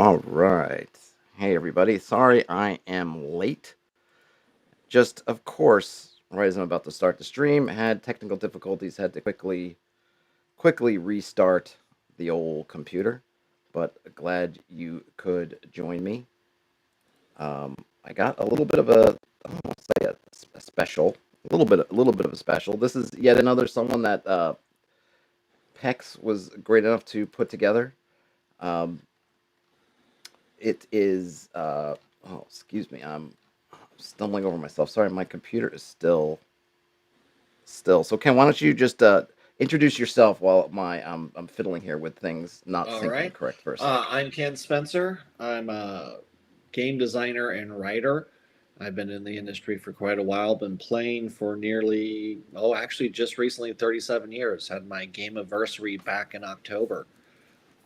All right. Hey, everybody. Sorry I am late. Just, of course, right as I'm about to start the stream, had technical difficulties, had to quickly restart the old computer, but glad you could join me. I got a little bit of I don't want to say a special, a little bit of a special. This is yet another someone that Pex was great enough to put together. Um, it is, oh, excuse me, I'm stumbling over myself. Sorry, my computer is still. So Ken, why don't you just introduce yourself while I'm fiddling here with things not All syncing right. correct for a sec. I'm Ken Spencer. I'm a game designer and writer. I've been in the industry for quite a while. Been playing for actually just recently 37 years. Had my game anniversary back in October.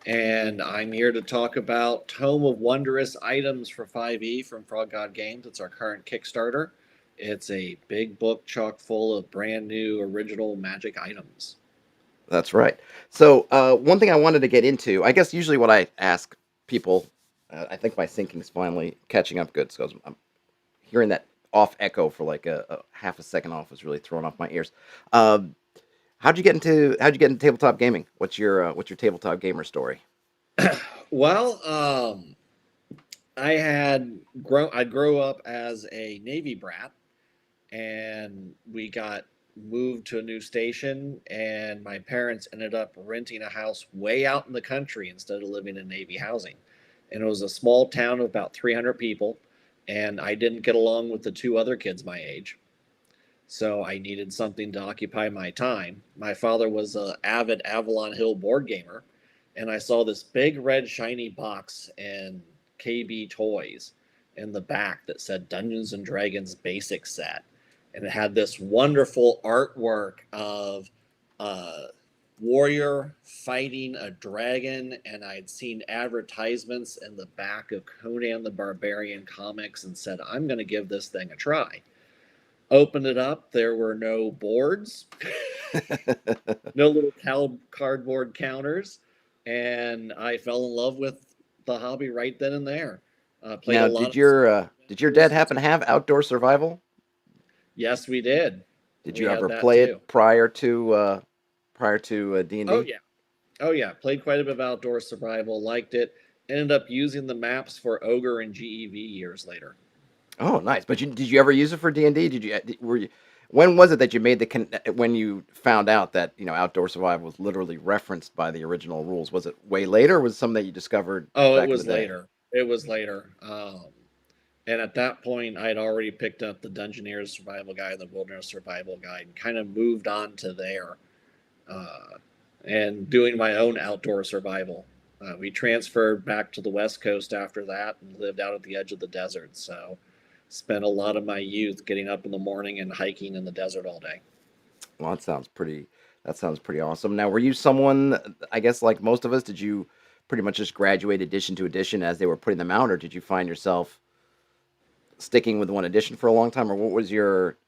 And I'm here to talk about Tome of Wondrous Items for 5e from Frog God Games. It's our current Kickstarter. It's a big book chock full of brand new original magic items. That's right. So one thing I wanted to get into, I guess usually what I ask people, I think my syncing's finally catching up good. So I'm hearing that off echo for like a half a second off was really throwing off my ears. Um, how'd you get into tabletop gaming? What's your tabletop gamer story? Well, I grew up as a Navy brat, and we got moved to a new station, and my parents ended up renting a house way out in the country instead of living in Navy housing. And it was a small town of about 300 people, and I didn't get along with the two other kids my age. So I needed something to occupy my time. My father was an avid Avalon Hill board gamer, and I saw this big red shiny box in KB Toys in the back that said Dungeons and Dragons Basic Set, and it had this wonderful artwork of a warrior fighting a dragon, and I'd seen advertisements in the back of Conan the Barbarian comics and said, I'm going to give this thing a try. Opened it up, there were no boards, no little cardboard counters, and I fell in love with the hobby right then and there. Played a Now, lot of small did your dad adventures. happen to have outdoor survival? Yes, we did. Did We you had ever that play too. it prior to D and Oh D? yeah, oh yeah. Played quite a bit of outdoor survival. Liked it. Ended up using the maps for Ogre and GEV years later. Oh, nice. But did you ever use it for D and D? Were you when was it that you made when you found out that outdoor survival was literally referenced by the original rules? Was it way later, or was it something that you discovered Oh, it back in the was day? later. It was later. And at that point, I'd already picked up the Dungeoneer's Survival Guide, the Wilderness Survival Guide, and kind of moved on to there uh, and doing my own outdoor survival. We transferred back to the West Coast after that and lived out at the edge of the desert. So, spent a lot of my youth getting up in the morning and hiking in the desert all day. Well, that sounds pretty awesome. Now, were you someone, I guess, like most of us, did you pretty much just graduate edition to edition as they were putting them out, or did you find yourself sticking with one edition for a long time, or what was your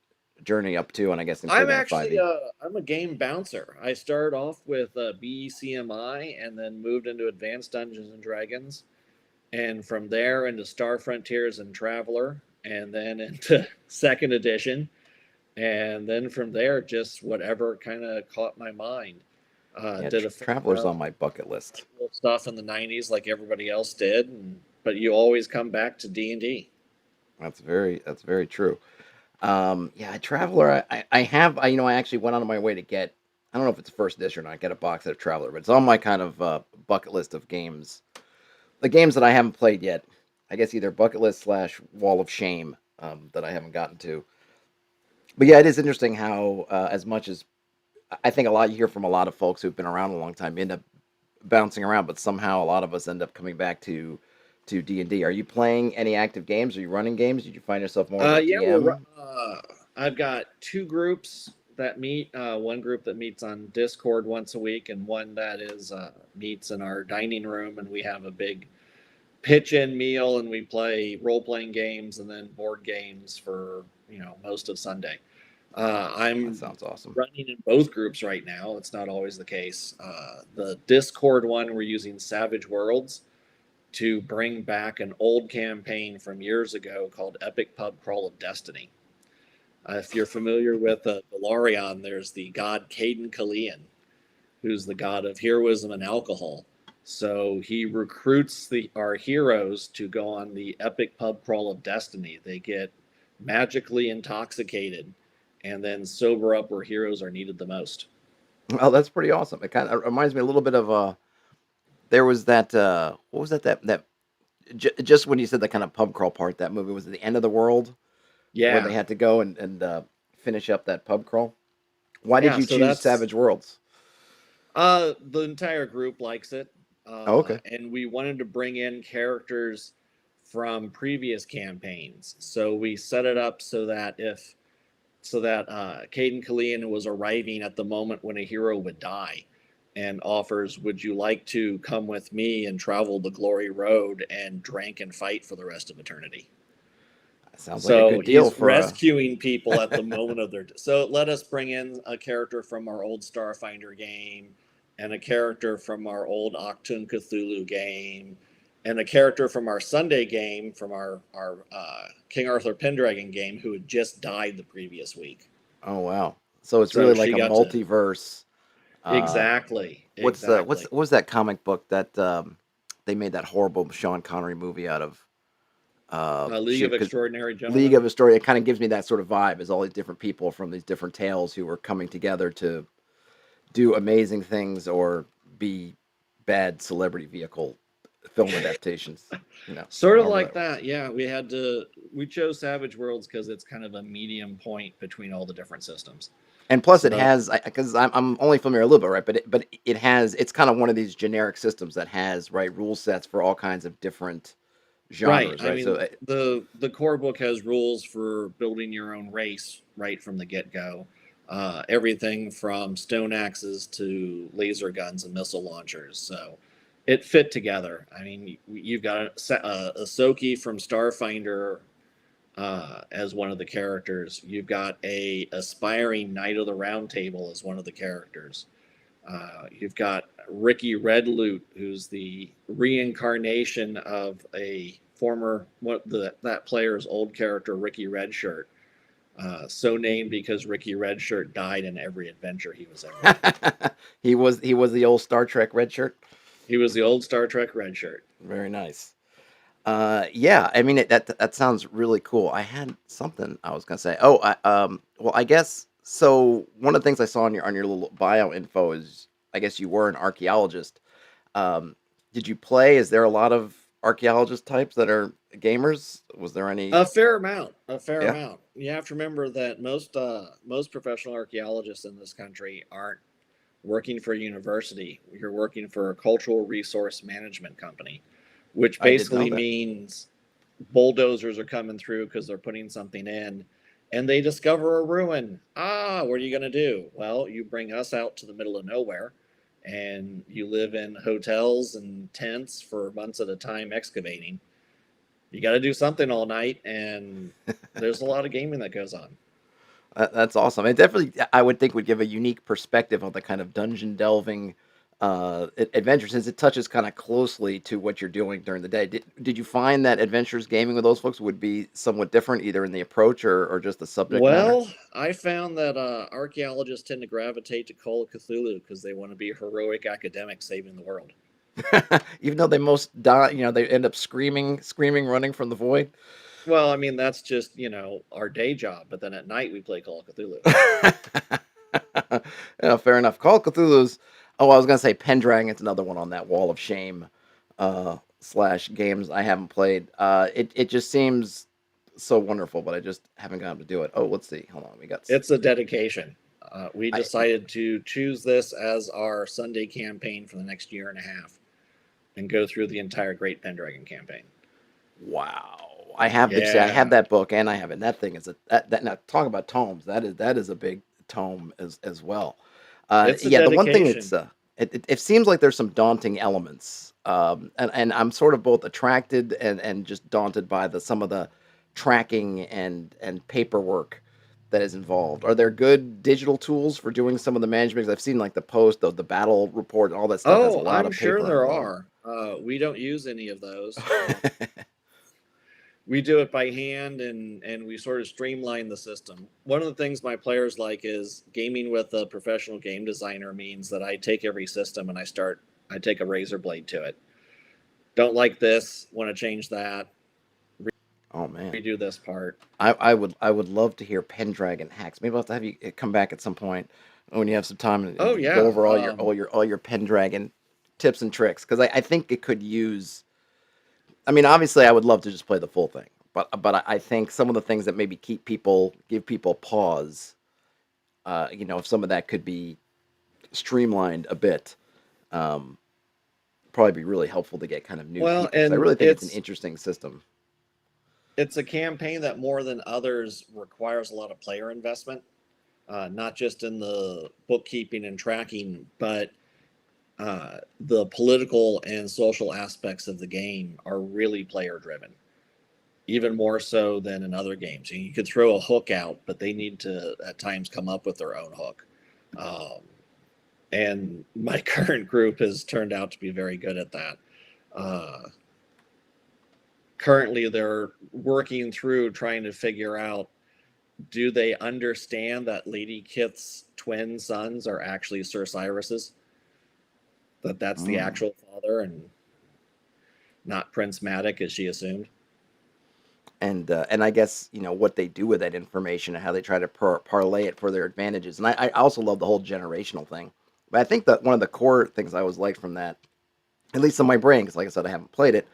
journey up to? And I guess including the 5e. I'm a game bouncer. I started off with BECMI and then moved into Advanced Dungeons and Dragons, and from there into Star Frontiers and Traveler, and then into Second Edition, and then from there just whatever kind of caught my mind. Yeah, Did a fair Traveler's amount on my bucket list. of stuff in the '90s like everybody else did, but you always come back to D&D. That's very true. Yeah, Traveler. I actually went out of my way to get. I don't know if it's first edition or not. Get a box set of Traveler, but it's on my kind of bucket list of games. The games that I haven't played yet. I guess either bucket list slash wall of shame that I haven't gotten to. But yeah, it is interesting how as much as I think a lot you hear from a lot of folks who've been around a long time end up bouncing around, but somehow a lot of us end up coming back to D and D. Are you playing any active games? Are you running games? Did you find yourself more of a Yeah, DM? I've got two groups that meet. One group that meets on Discord once a week, and one that is meets in our dining room, and we have a big pitch-in meal, and we play role-playing games and then board games for most of Sunday. That I'm sounds awesome. running in both groups right now. It's not always the case. The Discord one we're using Savage Worlds, to bring back an old campaign from years ago called Epic Pub Crawl of Destiny. If you're familiar with Valorian, there's the god Caden Kalian, who's the god of heroism and alcohol. So he recruits our heroes to go on the epic pub crawl of destiny. They get magically intoxicated and then sober up where heroes are needed the most. Well, that's pretty awesome. It kind of reminds me a little bit of there was that what was just when you said the kind of pub crawl part, that movie was at the end of the world where they Yeah, had to go and finish up that pub crawl. Why did yeah. you So choose that's Savage Worlds? the entire group likes it, Oh, okay. and we wanted to bring in characters from previous campaigns. So we set it up so that Caden Kalian was arriving at the moment when a hero would die and offers, would you like to come with me and travel the glory road and drink and fight for the rest of eternity? That sounds like a So good deal he's for a. rescuing people at the moment of their. So let us bring in a character from our old Starfinder game, and a character from our old Octun Cthulhu game, and a character from our Sunday game from our King Arthur Pendragon game who had just died the previous week. Oh wow! So it's So really like she a got to multiverse. Uh, exactly, what's exactly. what was that comic book that they made that horrible Sean Connery movie out of? A League Shoot, of because Extraordinary League Gentlemen. of Astoria, it kind of gives me that sort of vibe, as all these different people from these different tales who are coming together to do amazing things or be bad celebrity vehicle film adaptations. Sort of However like that works. that, yeah. We chose Savage Worlds because it's kind of a medium point between all the different systems. And plus, it So has because I'm only familiar a little bit, right? But it has it's kind of one of these generic systems that has right rule sets for all kinds of different right, genres, I right? So mean the core book has rules for building your own race right from the get go. Everything from stone axes to laser guns and missile launchers. So it fit together. I mean, you've got a Soki from Starfinder as one of the characters. You've got a aspiring Knight of the Round Table as one of the characters. You've got Ricky Redloot, who's the reincarnation of a former that player's old character, Ricky Redshirt. So named because Ricky Redshirt died in every adventure he was ever in. he was the old Star Trek red shirt. He was the old Star Trek Redshirt. Very nice. Yeah, I mean that sounds really cool. I had something I was gonna say. Oh, well, I guess so. One of the things I saw on your little bio info is I guess you were an archaeologist. Um, did you play? Is there a lot of archaeologist types that are gamers? Was there any? A fair amount, a fair Yeah, amount. You have to remember that most professional archaeologists in this country aren't working for a university. You're working for a cultural resource management company, which I didn't know basically that. means bulldozers are coming through because they're putting something in and they discover a ruin. What are you going to do? Well, you bring us out to the middle of nowhere and you live in hotels and tents for months at a time excavating. You got to do something all night, and there's a lot of gaming that goes on. That's awesome. It definitely, I would think, would give a unique perspective on the kind of dungeon delving adventure, since it touches kind of closely to what you're doing during the day. Did you find that adventures gaming with those folks would be somewhat different, either in the approach or just the subject matter? Well, I found that archaeologists tend to gravitate to Call of Cthulhu because they want to be heroic academics saving the world. Even though they most die, they end up screaming, running from the void. Well, I mean, that's just, our day job, but then at night we play Call of Cthulhu. Yeah, fair enough. Call of Cthulhu's. Oh, I was gonna say Pendragon's another one on that wall of shame slash games I haven't played. It just seems so wonderful, but I just haven't gotten to do it. Oh, let's see. Hold on, we got. It's a dedication. We I decided to choose this as our Sunday campaign for the next year and a half and go through the entire Great Pendragon campaign. Wow. I have to say I have Yeah, that book and I have it. That thing is that now talk about tomes. That is a big tome as well. it's a Yeah, the one thing dedication. it seems like there's some daunting elements. And I'm sort of both attracted and just daunted by some of the tracking and paperwork that is involved. Are there good digital tools for doing some of the management? 'Cause I've seen like the post, the battle report, and all that stuff has a Oh, lot I'm of sure paper there involved. are. We don't use any of those. We do it by hand, and we sort of streamline the system. One of the things my players like is gaming with a professional game designer means that I take every system and I take a razor blade to it. Don't like this, want to change that, Oh man. redo this part. I would love to hear Pendragon hacks. Maybe I'll have to have you come back at some point when you have some time Oh and go yeah. over all your Pendragon tips and tricks because I think it could use. I mean, obviously, I would love to just play the full thing, but I think some of the things that maybe give people pause. If some of that could be streamlined a bit, um, probably be really helpful to get kind of new Well, people because I and really think it's an interesting system. it's a campaign that more than others requires a lot of player investment, not just in the bookkeeping and tracking, but the political and social aspects of the game are really player driven, even more so than in other games. You could throw a hook out, but they need to at times come up with their own hook. Um, and my current group has turned out to be very good at that. Uh, Currently, they're working through trying to figure out, do they understand that Lady Kith's twin sons are actually Sir Cyrus's? That that's the Mm. actual father and not Prince Madoc as she assumed. And I guess what they do with that information and how they try to parlay it for their advantages. And I also love the whole generational thing. But I think that one of the core things I always liked from that, at least in my brain, because like I said, I haven't played it,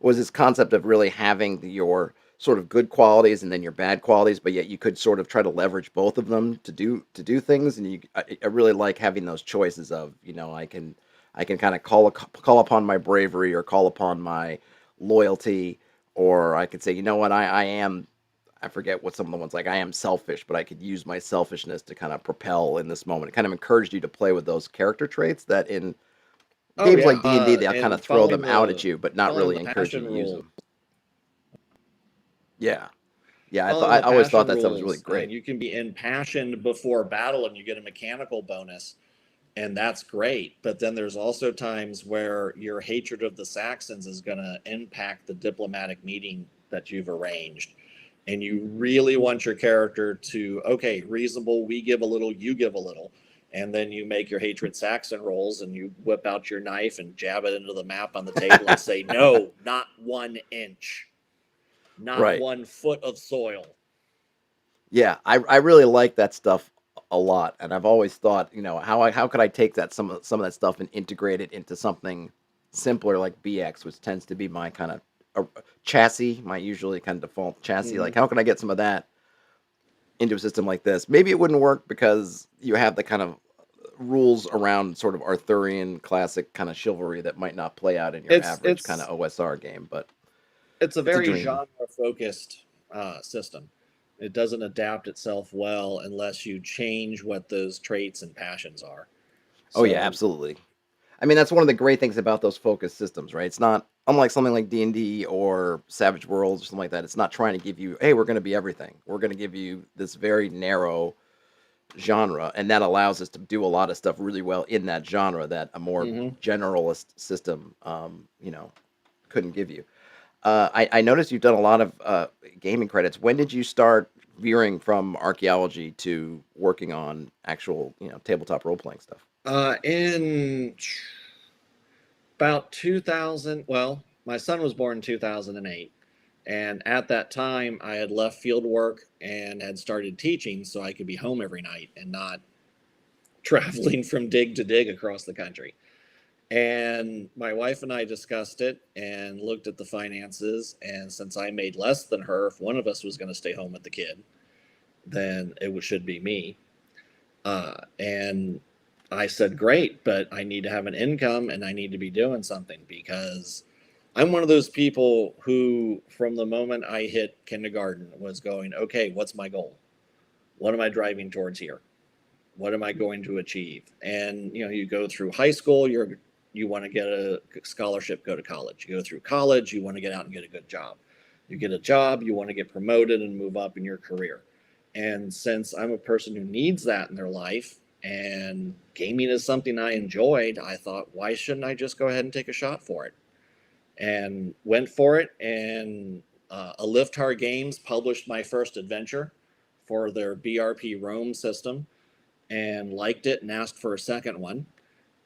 was this concept of really having your sort of good qualities and then your bad qualities, but yet you could sort of try to leverage both of them to do things. And I really like having those choices of I can kind of call upon my bravery or call upon my loyalty, or I could say, you know what, I forget what some of the ones like I am selfish, but I could use my selfishness to kind of propel in this moment. It kind of encouraged you to play with those character traits that in Oh games yeah, like D&D they'll kind of and throw them out at you, but not following really the encourage you passion to use rule, them. Yeah, yeah. I thought following I the always thought passion that stuff was really rules, and great. you can be impassioned before battle, and you get a mechanical bonus, and that's great. But then there's also times where your hatred of the Saxons is going to impact the diplomatic meeting that you've arranged. And you really want your character to, okay, reasonable, we give a little, you give a little. And then you make your hatred Saxon rolls and you whip out your knife and jab it into the map on the table and say, no, not 1 inch, not Right. 1 foot of soil. Yeah, I really like that stuff a lot, and I've always thought, how could I take that some of that stuff and integrate it into something simpler like BX, which tends to be my kind of chassis, my usually kind of default chassis. Mm-hmm. Like, how can I get some of that into a system like this? Maybe it wouldn't work because you have the kind of rules around sort of Arthurian classic kind of chivalry that might not play out in your It's average kind of it's OSR game, but it's a it's a very dream. genre focused system. It doesn't adapt itself well unless you change what those traits and passions are. Oh yeah, So, absolutely. I mean, that's one of the great things about those focus systems, right? It's not unlike something like D&D or Savage Worlds or something like that. It's not trying to give you, hey, we're going to be everything. We're going to give you this very narrow genre, and that allows us to do a lot of stuff really well in that genre that a more mm-hmm. generalist system, couldn't give you. I noticed you've done a lot of gaming credits. When did you start veering from archaeology to working on actual, tabletop role playing stuff? In about 2000, well, my son was born in 2008. And at that time, I had left field work and had started teaching so I could be home every night and not traveling from dig to dig across the country. And my wife and I discussed it and looked at the finances. And since I made less than her, if one of us was going to stay home with the kid, then should be me. And I said, great, but I need to have an income and I need to be doing something because I'm one of those people who, from the moment I hit kindergarten, was going, okay, what's my goal? What am I driving towards here? What am I going to achieve? And you go through high school, you want to get a scholarship, go to college. You go through college, you want to get out and get a good job. You get a job, you want to get promoted and move up in your career. And since I'm a person who needs that in their life, and gaming is something I enjoyed. I thought, why shouldn't I just go ahead and take a shot for it? And went for it. And Aliftar Games published my first adventure for their BRP Rome system and liked it and asked for a second one.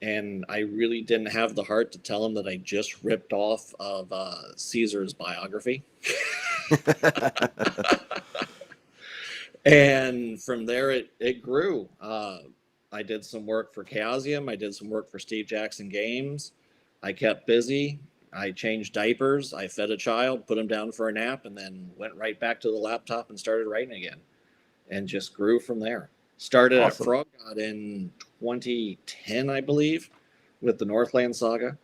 And I really didn't have the heart to tell them that I just ripped off of Caesar's biography. And from there, it grew. I did some work for Chaosium. I did some work for Steve Jackson Games. I kept busy. I changed diapers. I fed a child, put him down for a nap, and then went right back to the laptop and started writing again. And just grew from there. Started at Awesome. Frog God in 2010, I believe, with the Northland Saga,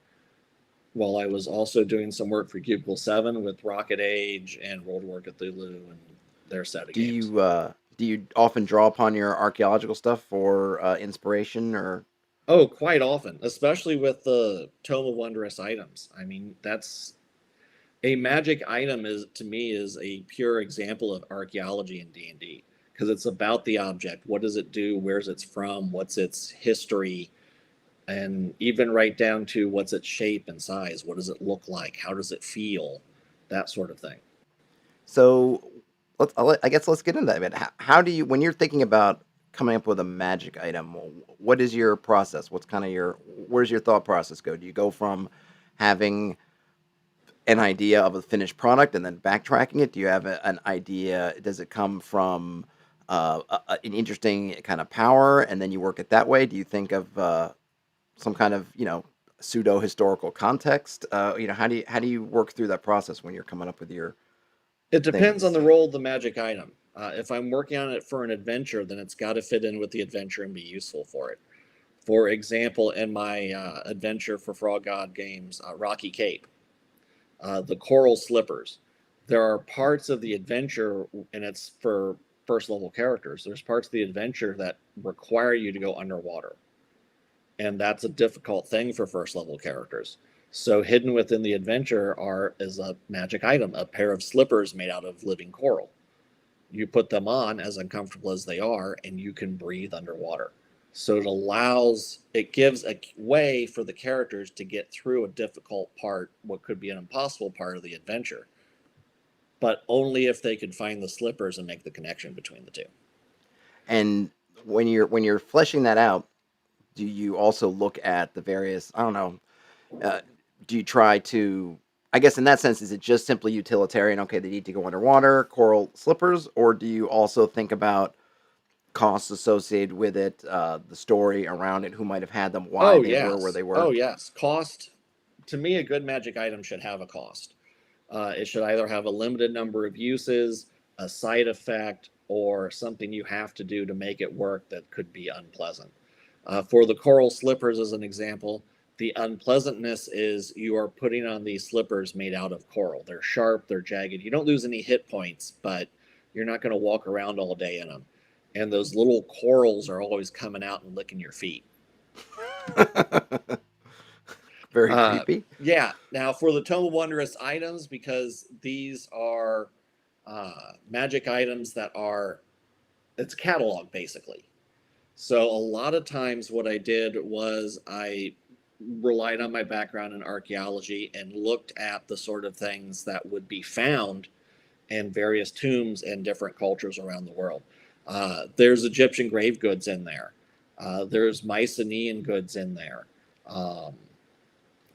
while I was also doing some work for Cubicle 7 with Rocket Age and World War Cthulhu and their set of Do games. you often draw upon your archaeological stuff for inspiration or? Oh, quite often, especially with the Tome of Wondrous Items. I mean, that's a magic item is to me is a pure example of archaeology in D&D because it's about the object. What does it do? Where's it's from? What's its history? And even right down to what's its shape and size. What does it look like? How does it feel? That sort of thing. So I guess let's get into that a bit. How do you, when you're thinking about coming up with a magic item, what is your process? What's kind of where's your thought process go? Do you go from having an idea of a finished product and then backtracking it? Do you have an idea? Does it come from an interesting kind of power and then you work it that way? Do you think of some kind of, pseudo historical context? How do you work through that process when you're coming up with your It depends on things? the role of the magic item. If I'm working on it for an adventure, then it's got to fit in with the adventure and be useful for it. For example, in my adventure for Frog God Games, Rocky Cape, the coral slippers, there are parts of the adventure, and it's for first level characters. There's parts of the adventure that require you to go underwater, and that's a difficult thing for first level characters. So hidden within the adventure is a magic item, a pair of slippers made out of living coral. You put them on, as uncomfortable as they are, and you can breathe underwater. So it gives a way for the characters to get through a difficult part, what could be an impossible part of the adventure, but only if they could find the slippers and make the connection between the two. And when you're fleshing that out, do you also look at the various, I don't know, uh, do you try to, I guess in that sense, is it just simply utilitarian? Okay, they need to go underwater, coral slippers, or do you also think about costs associated with it, the story around it, who might have had them, why Oh, they were where yes. they Oh, were? yes. Cost. To me, a good magic item should have a cost. It should either have a limited number of uses, a side effect, or something you have to do to make it work that could be unpleasant. For the coral slippers, as an example, the unpleasantness is you are putting on these slippers made out of coral. They're sharp, they're jagged. You don't lose any hit points, but you're not going to walk around all day in them. And those little corals are always coming out and licking your feet. Very Uh, creepy. yeah. Now for the Tome of Wondrous Items, because these are magic items that are it's a catalog basically. So a lot of times, what I did was I relied on my background in archaeology and looked at the sort of things that would be found in various tombs in different cultures around the world. There's Egyptian grave goods in there. There's Mycenaean goods in there. Um,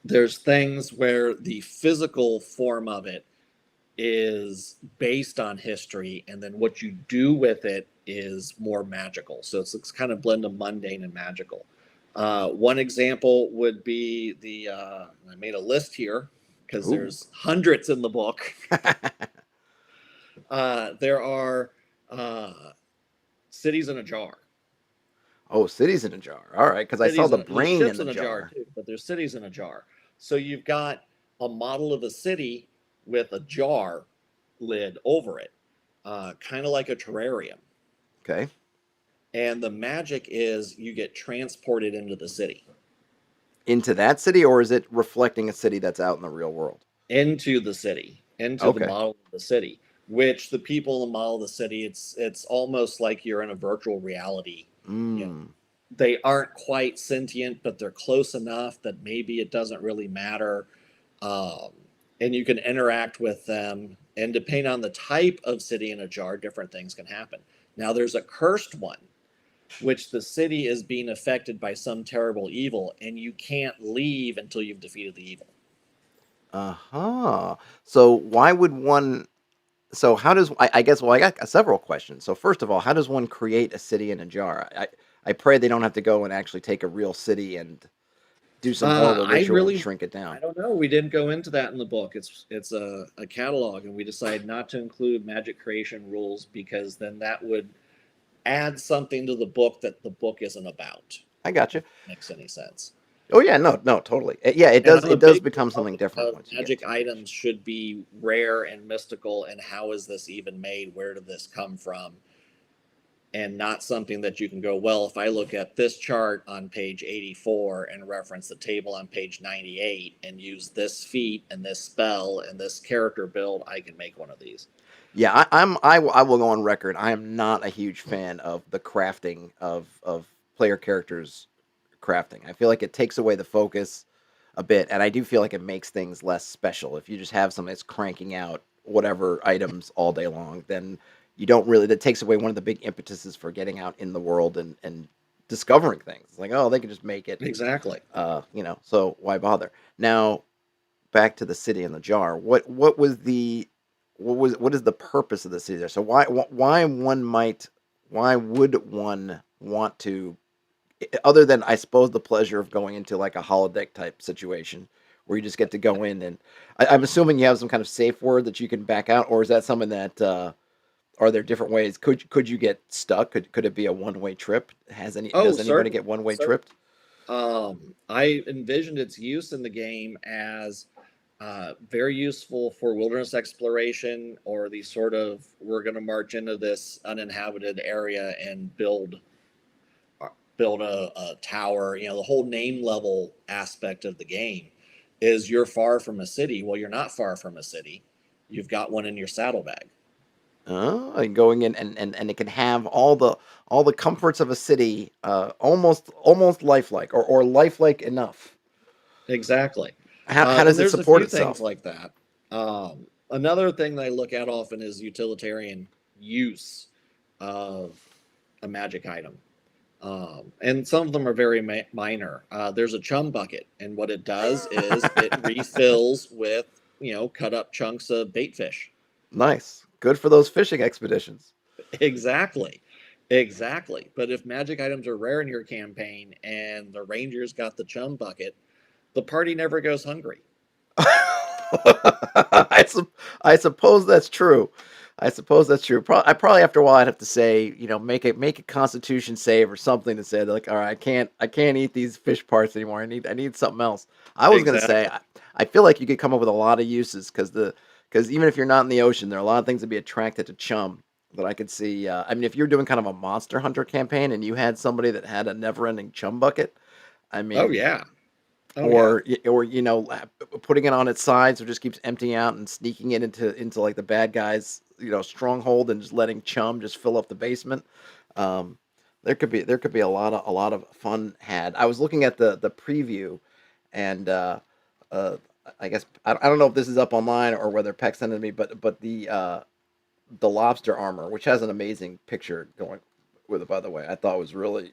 there's things where the physical form of it is based on history, and then what you do with it is more magical. So it's kind of blend of mundane and magical. One example would be I made a list here because Ooh. there's hundreds in the book. There are uh, cities in a jar. Oh, cities in a jar. All right, because I saw the There's brain in ships the in a jar jar. too, but there's cities in a jar. So you've got a model of a city with a jar lid over it, kind of like a terrarium. Okay. And the magic is you get transported into the city, Into that city, or is it reflecting a city that's out in the real world? into the Okay. model of the city. Which the people in the model of the city, it's almost like you're in a virtual reality, you know, Mm. they aren't quite sentient, but they're close enough that maybe it doesn't really matter. Um, and you can interact with them, and depending on the type of city in a jar, different things can happen. Now, there's a cursed one, which the city is being affected by some terrible evil, and you can't leave until you've defeated the evil. Uh-huh. So why would one so how does I guess well I got several questions. So first of all, how does one create a city in a jar? I pray they don't have to go and actually take a real city and do some horrible I ritual and really, shrink it I down. don't know. We didn't go into that in the book. It's a catalog, and we decided not to include magic creation rules because then that would add something to the book that the book isn't about. I got you. If that makes any sense. Oh yeah, no, no, totally. Yeah, it And does. I'm a It does big become something proponent different of once you get magic into it. items should be rare and mystical, and how is this even made? Where did this come from? And not something that you can go, well, if I look at this chart on page 84 and reference the table on page 98 and use this feat and this spell and this character build, I can make one of these. Yeah, I will go on record. I am not a huge fan of the crafting of player characters crafting. I feel like it takes away the focus a bit, and I do feel like it makes things less special. If you just have something that's cranking out whatever items all day long, then you don't really. That takes away one of the big impetuses for getting out in the world and discovering things. It's like, oh, they can just make it. Exactly. So why bother? Now, back to the city in the jar. What is the purpose of the city there? So why would one want to, other than I suppose the pleasure of going into like a holodeck type situation where you just get to go in and I'm assuming you have some kind of safe word that you can back out, or is that something that are there different ways? Could you get stuck? Could it be a one way trip? Oh, Does anybody get certainly. one way Certainly. tripped? I envisioned its use in the game as very useful for wilderness exploration, or the sort of, we're going to march into this uninhabited area and build a tower. The whole name level aspect of the game is you're far from a city. Well, you're not far from a city. You've got one in your saddlebag. And going in and it can have all the comforts of a city, almost lifelike or lifelike enough. Exactly. How And does it there's a support few things itself? like that. Another thing that I look at often is utilitarian use of a magic item. And some of them are very minor. There's a chum bucket, and what it does is it refills with, cut up chunks of bait fish. Nice, good for those fishing expeditions. Exactly. Exactly. But if magic items are rare in your campaign and the rangers got the chum bucket, the party never goes hungry. I suppose that's true. I suppose that's true. I probably after a while I'd have to say, make a Constitution save or something to say like, all right, I can't eat these fish parts anymore. I need something else. I was gonna say, Exactly. I feel like you could come up with a lot of uses because even if you're not in the ocean, there are a lot of things to be attracted to chum that I could see. I mean, if you're doing kind of a monster hunter campaign and you had somebody that had a never-ending chum bucket, I Oh, mean, yeah. Oh, yeah. or putting it on its side so it just keeps emptying out and sneaking it into like the bad guys stronghold and just letting chum just fill up the basement. um there could be a lot of fun had. I was looking at the preview and uh I guess I don't know if this is up online or whether Peck sent it to me, but the lobster armor, which has an amazing picture going with it, by the way, I thought was really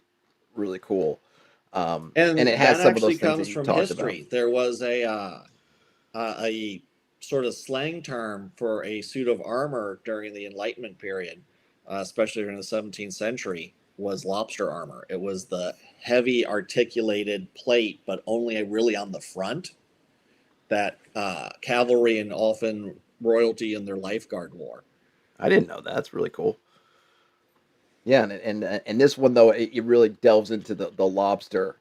cool. And it And has that some of those actually things that comes you from talked about. history. There was a sort of slang term for a suit of armor during the Enlightenment period, especially during the 17th century, was lobster armor. It was the heavy articulated plate, but only really on the front, that cavalry and often royalty and their lifeguard wore. I didn't know that. That's really cool. Yeah, and this one though, it really delves into the lobster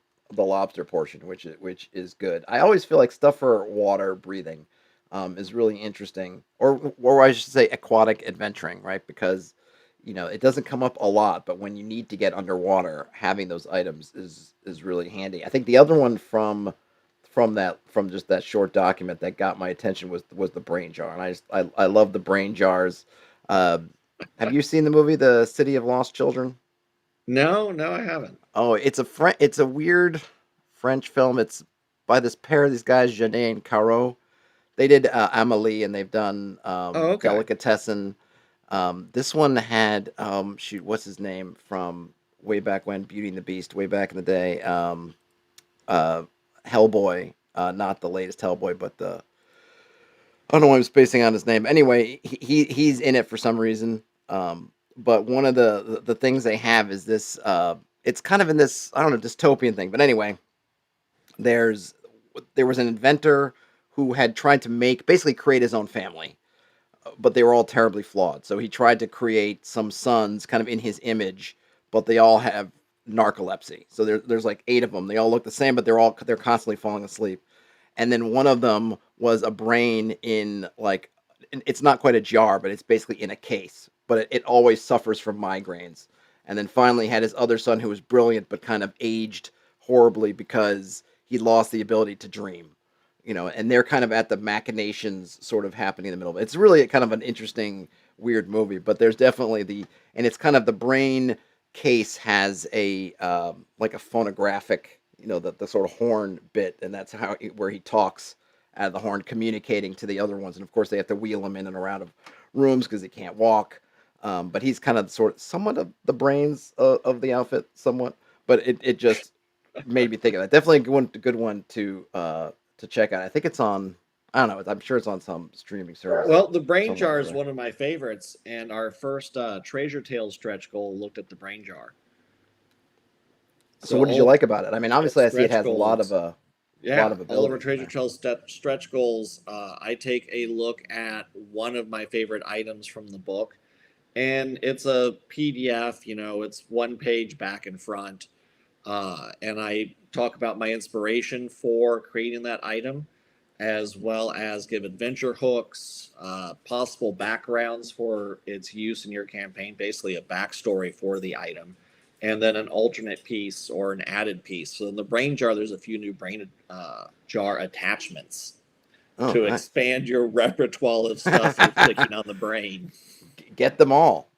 portion, which is good. I always feel like stuff for water breathing is really interesting, or I should say aquatic adventuring, right? Because it doesn't come up a lot, but when you need to get underwater, having those items is really handy. I think the other one from just that short document that got my attention was the brain jar, and I love the brain jars. Um, have you seen the movie The City of Lost Children? No, no, I haven't. Oh, it's a weird French film. It's by this pair of these guys, Jeunet and Caro. They did Amelie, and they've done Oh, okay. Delicatessen. This one had shoot, what's his name from way back when, Beauty and the Beast, way back in the day. Uh, Hellboy, not the latest Hellboy, but the I don't know why I'm spacing on his name. Anyway, he's in it for some reason. But one of the things they have is this. It's kind of in this, I don't know, dystopian thing. But anyway, there's there was an inventor who had tried to make basically create his own family, but they were all terribly flawed. So he tried to create some sons kind of in his image, but they all have narcolepsy. So there's like eight of them. They all look the same, but they're constantly falling asleep. And then one of them was a brain in like it's not quite a jar, but it's basically in a case. But it always suffers from migraines. And then finally had his other son who was brilliant but kind of aged horribly because he lost the ability to dream. And they're kind of at the machinations sort of happening in the middle. It's really kind of an interesting, weird movie, but there's definitely and it's kind of the brain case has a like a phonographic, the sort of horn bit, and that's where he talks out of the horn, communicating to the other ones. And of course, they have to wheel him in and around of rooms because he can't walk. But he's kind of somewhat of the brains of the outfit, somewhat. But it just made me think of that. Definitely a good one to check out. I think it's on. I don't know. I'm sure it's on some streaming service Well, the brain somewhere jar out is there. one of my favorites, and our first Treasure Tales stretch goal looked at the brain jar. So, So what did you all like about it? I mean, our obviously, I see it stretch has a lot of goals, yeah, all of our abilities in Treasure there. Tales stretch goals. I take a look at one of my favorite items from the book, and it's a PDF. It's one page back and front, and I talk about my inspiration for creating that item, as well as give adventure hooks, possible backgrounds for its use in your campaign, basically a backstory for the item, and then an alternate piece or an added piece. So in the brain jar, there's a few new brain jar attachments Oh, to nice. expand your repertoire of stuff you're flicking on the brain. Get them all.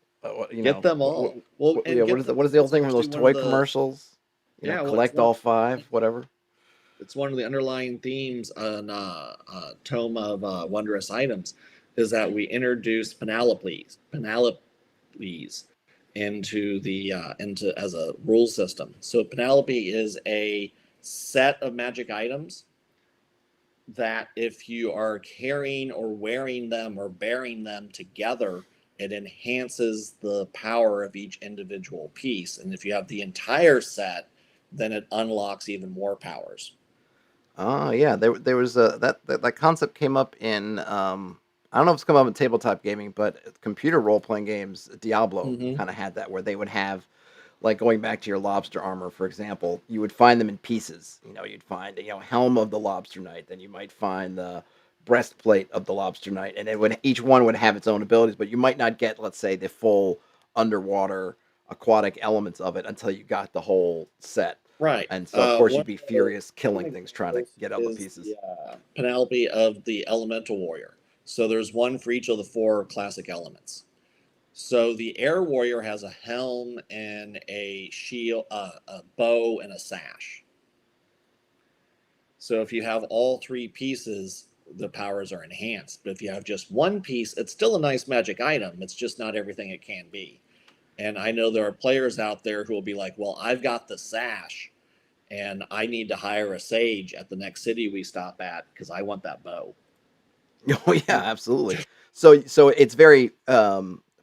Get them all. Well, Yeah, and get them. what is the old It's thing from actually those one of toy the commercials? yeah. Well, Collect all five, whatever. it's one of the underlying themes on Tome of Wondrous Items is that we introduce Penelopes into the into as a rule system. So Penelope is a set of magic items that if you are carrying or wearing them or bearing them together, it enhances the power of each individual piece. And if you have the entire set, then it unlocks even more powers. Oh yeah, there was that concept came up in I don't know if it's come up in tabletop gaming, but computer role playing games, Diablo Mm-hmm. kind of had that where they would have like going back to your lobster armor, for example, you would find them in pieces. You'd find helm of the lobster knight, then you might find the breastplate of the lobster knight, and each one would have its own abilities, but you might not get, let's say, the full underwater aquatic elements of it until you got the whole set. Right. And so, of course, One you'd be of the furious one killing things trying to examples get all the is pieces. the Penelope of the Elemental Warrior. So there's one for each of the four classic elements. So the Air Warrior has a helm and a shield, a bow, and a sash. So if you have all three pieces, the powers are enhanced. But if you have just one piece, it's still a nice magic item. It's just not everything it can be. And I know there are players out there who will be like, well, I've got the sash and I need to hire a sage at the next city we stop at because I want that bow. Oh yeah, absolutely. So it's very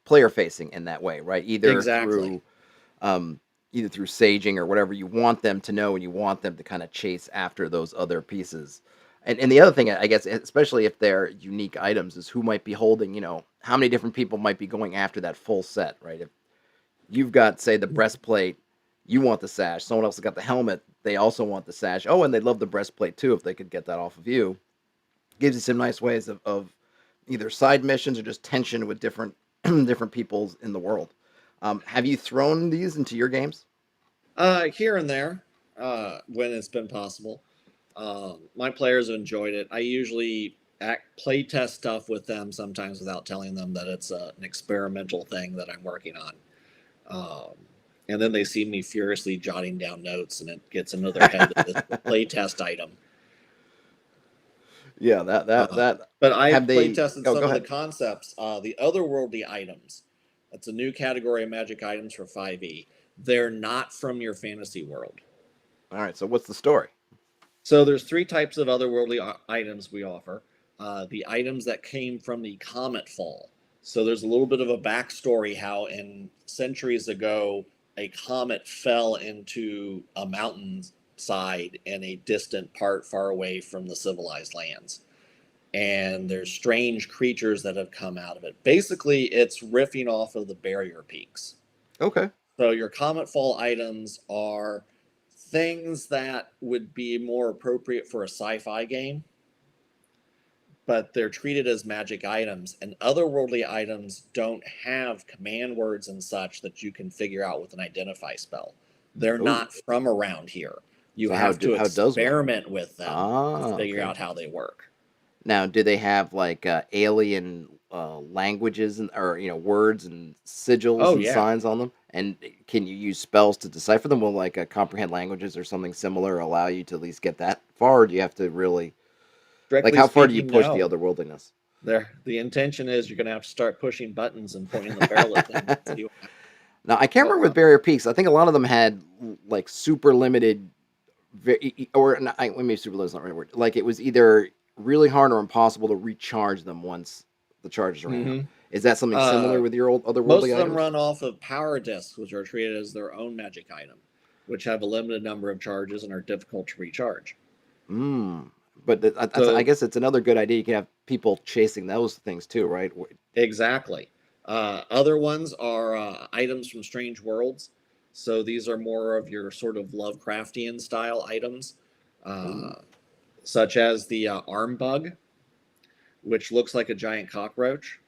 player facing in that way, right? Exactly. Um, either through saging or whatever you want them to know, and you want them to kind of chase after those other pieces. And the other thing, I guess, especially if they're unique items, is who might be holding. How many different people might be going after that full set, right? If you've got, say, the breastplate, you want the sash. Someone else has got the helmet, they also want the sash. Oh, and they love the breastplate too if they could get that off of you. Gives you some nice ways of either side missions or just tension with different different peoples in the world. Have you thrown these into your games? Here and there, when it's been possible. My players have enjoyed it. I usually play test stuff with them sometimes without telling them that it's an experimental thing that I'm working on. Um, And then they see me furiously jotting down notes, and it gets into their head that this is a playtest item. Yeah, that But I've have they? playtested Oh, some go of the ahead. concepts. The otherworldly items. That's a new category of magic items for 5e. They're not from your fantasy world. All right. So what's the story? So there's three types of otherworldly items we offer. The items that came from the comet fall. So there's a little bit of a backstory how in centuries ago a comet fell into a mountainside in a distant part far away from the civilized lands. And there's strange creatures that have come out of it. Basically, it's riffing off of the barrier peaks. Okay. So your comet fall items are things that would be more appropriate for a sci-fi game, but they're treated as magic items. And otherworldly items don't have command words and such that you can figure out with an identify spell. They're Oh, not from around here. You so have to how does one? experiment with them to Ah, figure okay. out how they work. Now, do they have like alien languages and or words and sigils Oh and yeah. signs on them? And can you use spells to decipher them? Will like comprehend languages or something similar allow you to at least get that far? Or do you have to really like Strictly how far do you speaking, push the no. otherworldliness? The intention is you're going to have to start pushing buttons and pointing the barrel at things and see what happens. Now I can't But remember with Barrier Peaks. I think a lot of them had like super limited, or not, maybe super limited is not the right word. Like it was either really hard or impossible to recharge them once the charges ran out. mhm. Is that something similar uh, with your old most otherworldly of them items? run off of power discs, which are treated as their own magic item, which have a limited number of charges and are difficult to recharge. Hmm. But I So guess it's another good idea. You can have people chasing those things too, right? exactly. Other ones are items from Strange Worlds. So these are more of your sort of Lovecraftian style items, Ooh. uh, such as the arm bug, which looks like a giant cockroach,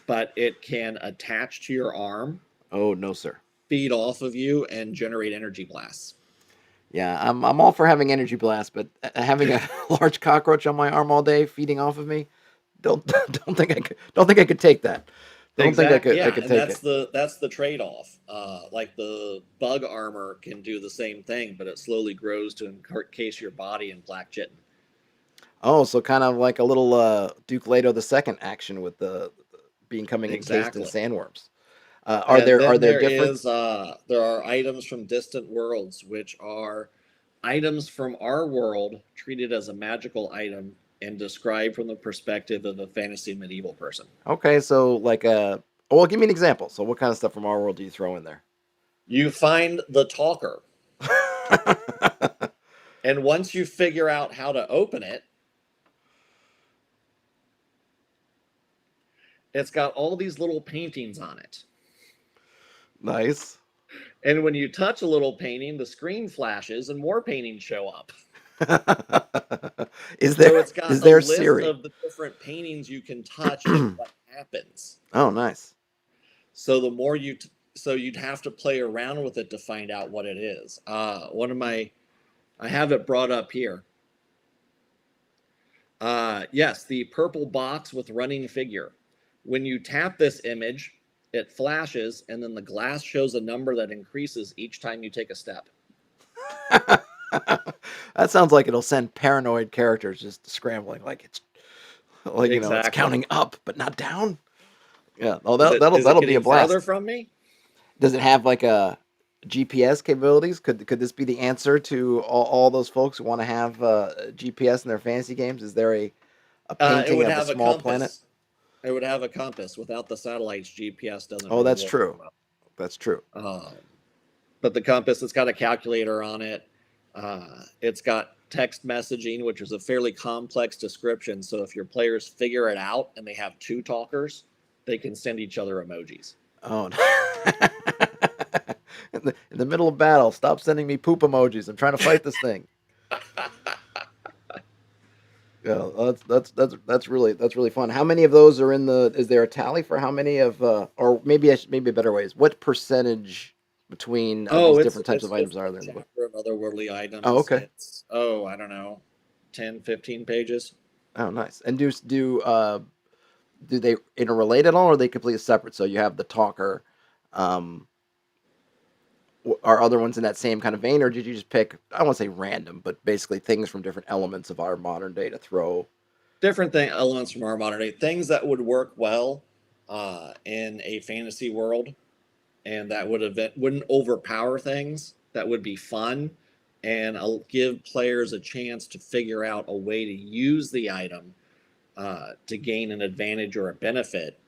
but it can attach to your arm, Oh no, sir. feed off of you, and generate energy blasts. Yeah, I'm all for having energy blast, but having a large cockroach on my arm all day feeding off of me, don't think I could take that. Don't think Exact, I yeah, could and take it. that's the trade off. Like the bug armor can do the same thing, but it slowly grows to encase your body in black chitin. Oh, so kind of like a little Duke Leto the second action with the being coming encased in Exactly. sandworms. And Are then there different? there are items from distant worlds, which are items from our world treated as a magical item and described from the perspective of a fantasy medieval person. Okay, so like well, give me an example. So what kind of stuff from our world do you throw in there? You find the talker, and once you figure out how to open it, it's got all these little paintings on it. Nice. And when you touch a little painting, the screen flashes and more paintings show up. So it's got is a there list Siri? of the different paintings you can touch and what happens. Oh, nice. So the more you, so you'd have to play around with it to find out what it is. I have it brought up here. Yes, the purple box with running figure. When you tap this image, it flashes, and then the glass shows a number that increases each time you take a step. That sounds like it'll send paranoid characters just scrambling, like it's like it's Exactly. counting up but not down. Yeah. Oh, Is it that'll be a getting farther blast. from me? Does it have like a GPS capabilities? Could this be the answer to all those folks who want to have GPS in their fantasy games? Is there a It painting would of a have a small planet? compass. It would have a compass. Without the satellites, GPS doesn't Oh, really that's work true. well. That's true. Um, but the compass, it's got a calculator on it. It's got text messaging, which is a fairly complex description. So if your players figure it out and they have two talkers, they can send each other emojis. Oh. In the middle of battle, stop sending me poop emojis. I'm trying to fight this thing. Yeah, that's really fun. How many of those are in the? Is there a tally for how many of, or maybe maybe a better way is what percentage between Oh, these different types of it's items are one there in the book? chapter of otherworldly Oh, items. okay. It's I don't know, 10, 15 pages. Oh, nice. And do they interrelate at all, or are they completely separate? So you have the talker, Um, are other ones in that same kind of vein, or did you just pick, I don't want to say random, but basically things from different elements of our modern day to throw? Different elements from our modern day, things that would work well in a fantasy world, and that wouldn't overpower things. That would be fun, and I'll give players a chance to figure out a way to use the item to gain an advantage or a benefit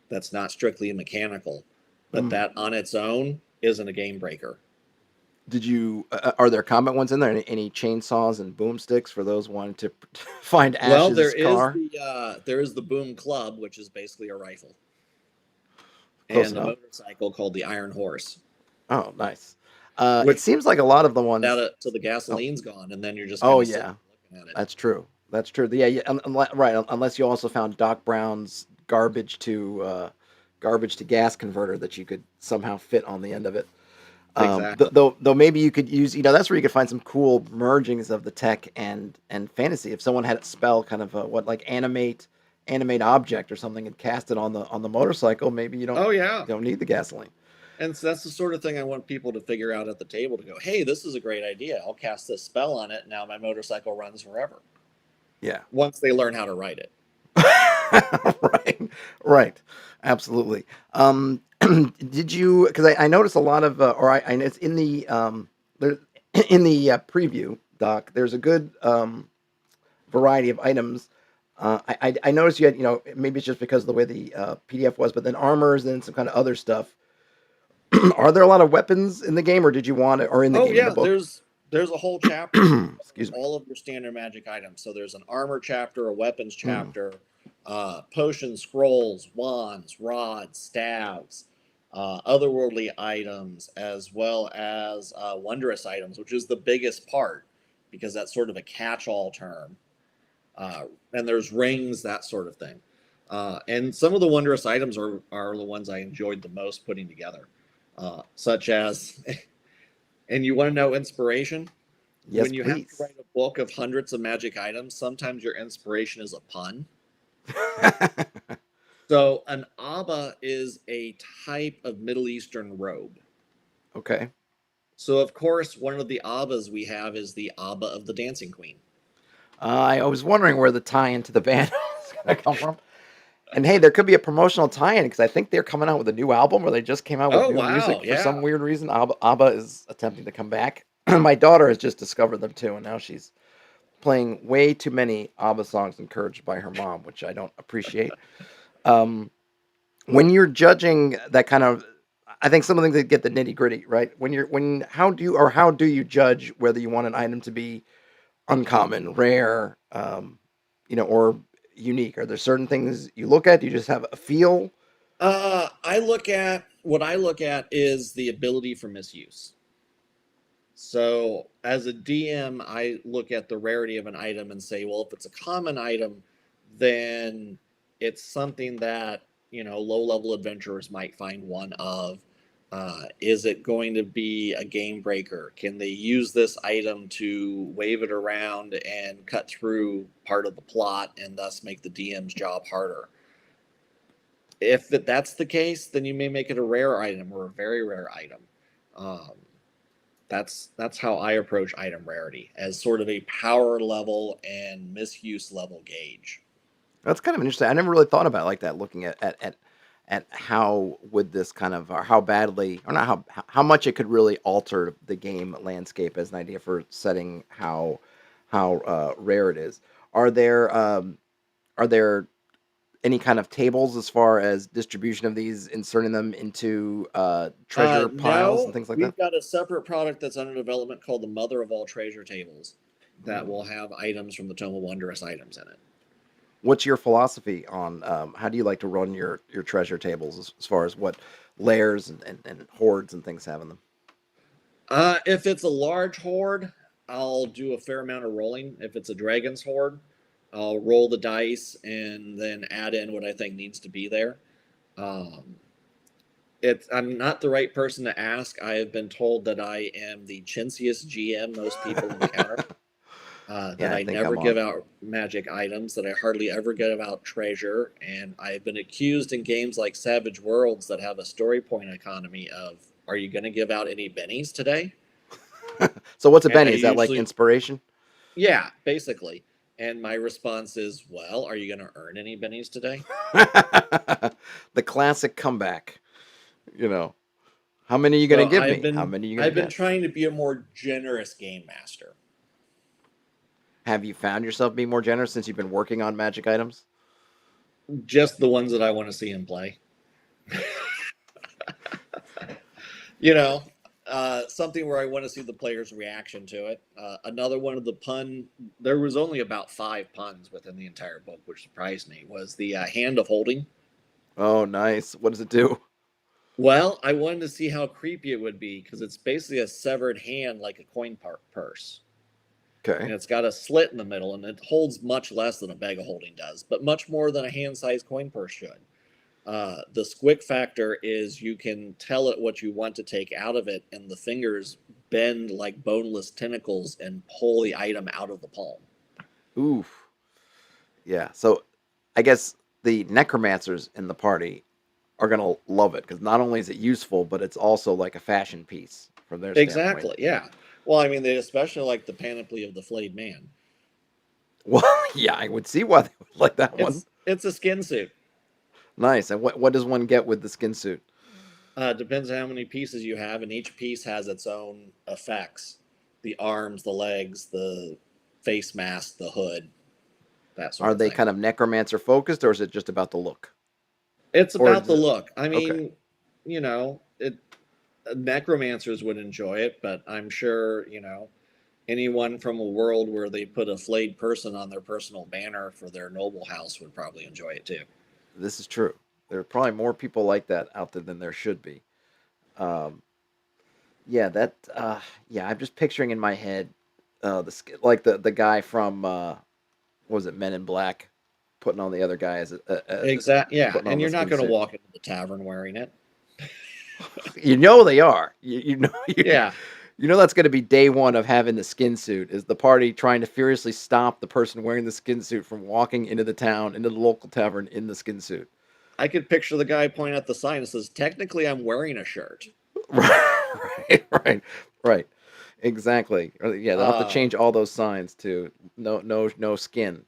that's not strictly mechanical, but Mm. that on its own isn't a game breaker. Did you? Are there combat ones in there? Any chainsaws and boomsticks for those wanting to find Well, Ash's car? there is the boom club, which is basically a rifle, Close and the enough. motorcycle called the Iron Horse, Oh, nice. It which seems like a lot of the out ones. it till the Oh, gasoline's gone, and then you're just oh kind of sitting yeah, there looking at it. that's true. That's true. Yeah, yeah. Right. Unless you also found Doc Brown's garbage to gas converter that you could somehow fit on the end of it. Exactly. Though maybe you could use, that's where you could find some cool mergings of the tech and fantasy. If someone had a spell, kind of what, like animate object or something, and cast it on the motorcycle, maybe Oh yeah, you don't need the gasoline. and so that's the sort of thing I want people to figure out at the table to go, hey, this is a great idea. I'll cast this spell on it. Now my motorcycle runs forever. Yeah. Once they learn how to write it. Right, right, absolutely. Did you? Because I noticed a lot of, or it's in the there in the preview doc. There's a good variety of items. I noticed you had, maybe it's just because of the way the PDF was, but then armors and some kind of other stuff. Are there a lot of weapons in the game, or did you want it, or in the Oh game, in the yeah, book? there's a whole chapter of Excuse me. all of your standard magic items. So there's an armor chapter, a weapons Mm, chapter, potions, scrolls, wands, rods, staves, otherworldly items, as well as wondrous items, which is the biggest part because that's sort of a catch-all term. And there's rings, that sort of thing. And some of the wondrous items are the ones I enjoyed the most putting together, such as, and you want to know inspiration? yes, When you have to please. write a book of hundreds of magic items, sometimes your inspiration is a pun. So, an Abba is a type of Middle Eastern robe. Okay. So, of course, one of the Abbas we have is the Abba of the Dancing Queen. I was wondering where the tie-in to the band was going to come from. And hey, there could be a promotional tie-in because I think they're coming out with a new album, or they just came out with Oh, new wow. music for Yeah. some weird reason. ABBA is attempting to come back. My daughter has just discovered them too, and now she's playing way too many ABBA songs encouraged by her mom, which I don't appreciate. Um, when you're judging that kind of, I think some of the things that get the nitty gritty, right? How do you judge whether you want an item to be uncommon, rare, or unique? Are there certain things you look at? Do you just have a feel? What I look at is the ability for misuse. So, as a DM, I look at the rarity of an item and say, well, if it's a common item, then it's something that, low level adventurers might find one of. Is it going to be a game breaker? Can they use this item to wave it around and cut through part of the plot and thus make the DM's job harder? If that's the case, then you may make it a rare item or a very rare item. Um, that's how I approach item rarity, as sort of a power level and misuse level gauge. That's kind of interesting. I never really thought about it like that. Looking at how would this kind of, or how badly, or not how much it could really alter the game landscape as an idea for setting how rare it is. Are there are there any kind of tables as far as distribution of these, inserting them into treasure piles and No, things like that? we've got a separate product that's under development called the Mother of All Treasure Tables that will Hmm. have items from the Tome of Wondrous Items in it. What's your philosophy on how do you like to run your treasure tables as far as what layers and hoards and things have in them? If it's a large horde, I'll do a fair amount of rolling. If it's a dragon's horde, I'll roll the dice and then add in what I think needs to be there. Um, I'm not the right person to ask. I have been told that I am the chintziest GM most people encounter. That Yeah, I I think never I'm give on. out magic items, that I hardly ever give out treasure, and I've been accused in games like Savage Worlds that have a story point economy of, are you going to give out any bennies today? So what's a And I Benny? Is that like usually, inspiration? yeah, basically. And my response is, well, are you going to earn any bennies today? The classic comeback. You know, how many are you gonna So give me? How many are you gonna I've been get? trying to be a more generous game master. Have you found yourself being more generous since you've been working on magic items? Just the ones that I want to see in play. You know, something where I want to see the player's reaction to it. Another one of the pun, there was only about 5 puns within the entire book, which surprised me, was the hand of holding. Oh, nice. What does it do? Well, I wanted to see how creepy it would be because it's basically a severed hand like a purse. Okay. And it's got a slit in the middle, and it holds much less than a bag of holding does, but much more than a hand-sized coin purse should. The squick factor is you can tell it what you want to take out of it, and the fingers bend like boneless tentacles and pull the item out of the palm. Oof. Yeah. So, I guess the necromancers in the party are gonna love it because not only is it useful, but it's also like a fashion piece from their standpoint. Exactly, yeah. Well, I mean, they especially like the panoply of the flayed man. Well, yeah, I would see why they would like that one. It's a skin suit. Nice. And what does one get with the skin suit? Depends on how many pieces you have, and each piece has its own effects: the arms, the legs, the face mask, the hood, that sort Are of they thing. kind of necromancer focused, or is it just about the look? It's Or about is the it look. I okay? mean, it necromancers would enjoy it, but I'm sure, anyone from a world where they put a flayed person on their personal banner for their noble house would probably enjoy it too. This is true. There are probably more people like that out there than there should be. Um, yeah, that. Yeah, I'm just picturing in my head like the guy from what was it, Men in Black, putting on the other guy as Yeah, putting on and the you're not skin going to suit. walk into the tavern wearing it. You know they are. You know Yeah, you know that's going to be day one of having the skin suit. Is the party trying to furiously stop the person wearing the skin suit from walking into the town, into the local tavern in the skin suit? I could picture the guy pointing at the sign that says, "Technically, I'm wearing a shirt." Right, right. Exactly. Yeah, they'll have to Uh, change all those signs to no skin.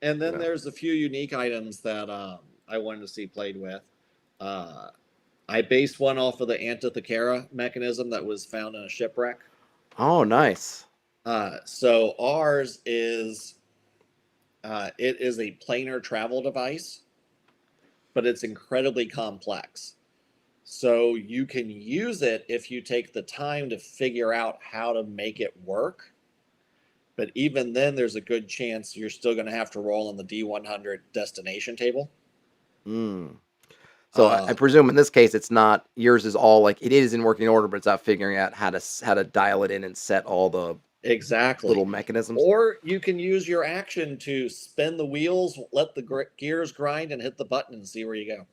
and You then know. there's a few unique items that I wanted to see played with. Uh, I based one off of the Antithecara mechanism that was found in a shipwreck. Oh, nice. So ours is it is a planar travel device, but it's incredibly complex. So you can use it if you take the time to figure out how to make it work. But even then, there's a good chance you're still going to have to roll on the D100 destination table. Mm. So I Uh, presume in this case it's not yours is all like it is in working order, but it's not figuring out how to dial it in and set all the exactly. little mechanisms. Or you can use your action to spin the wheels, let the gears grind, and hit the button and see where you go.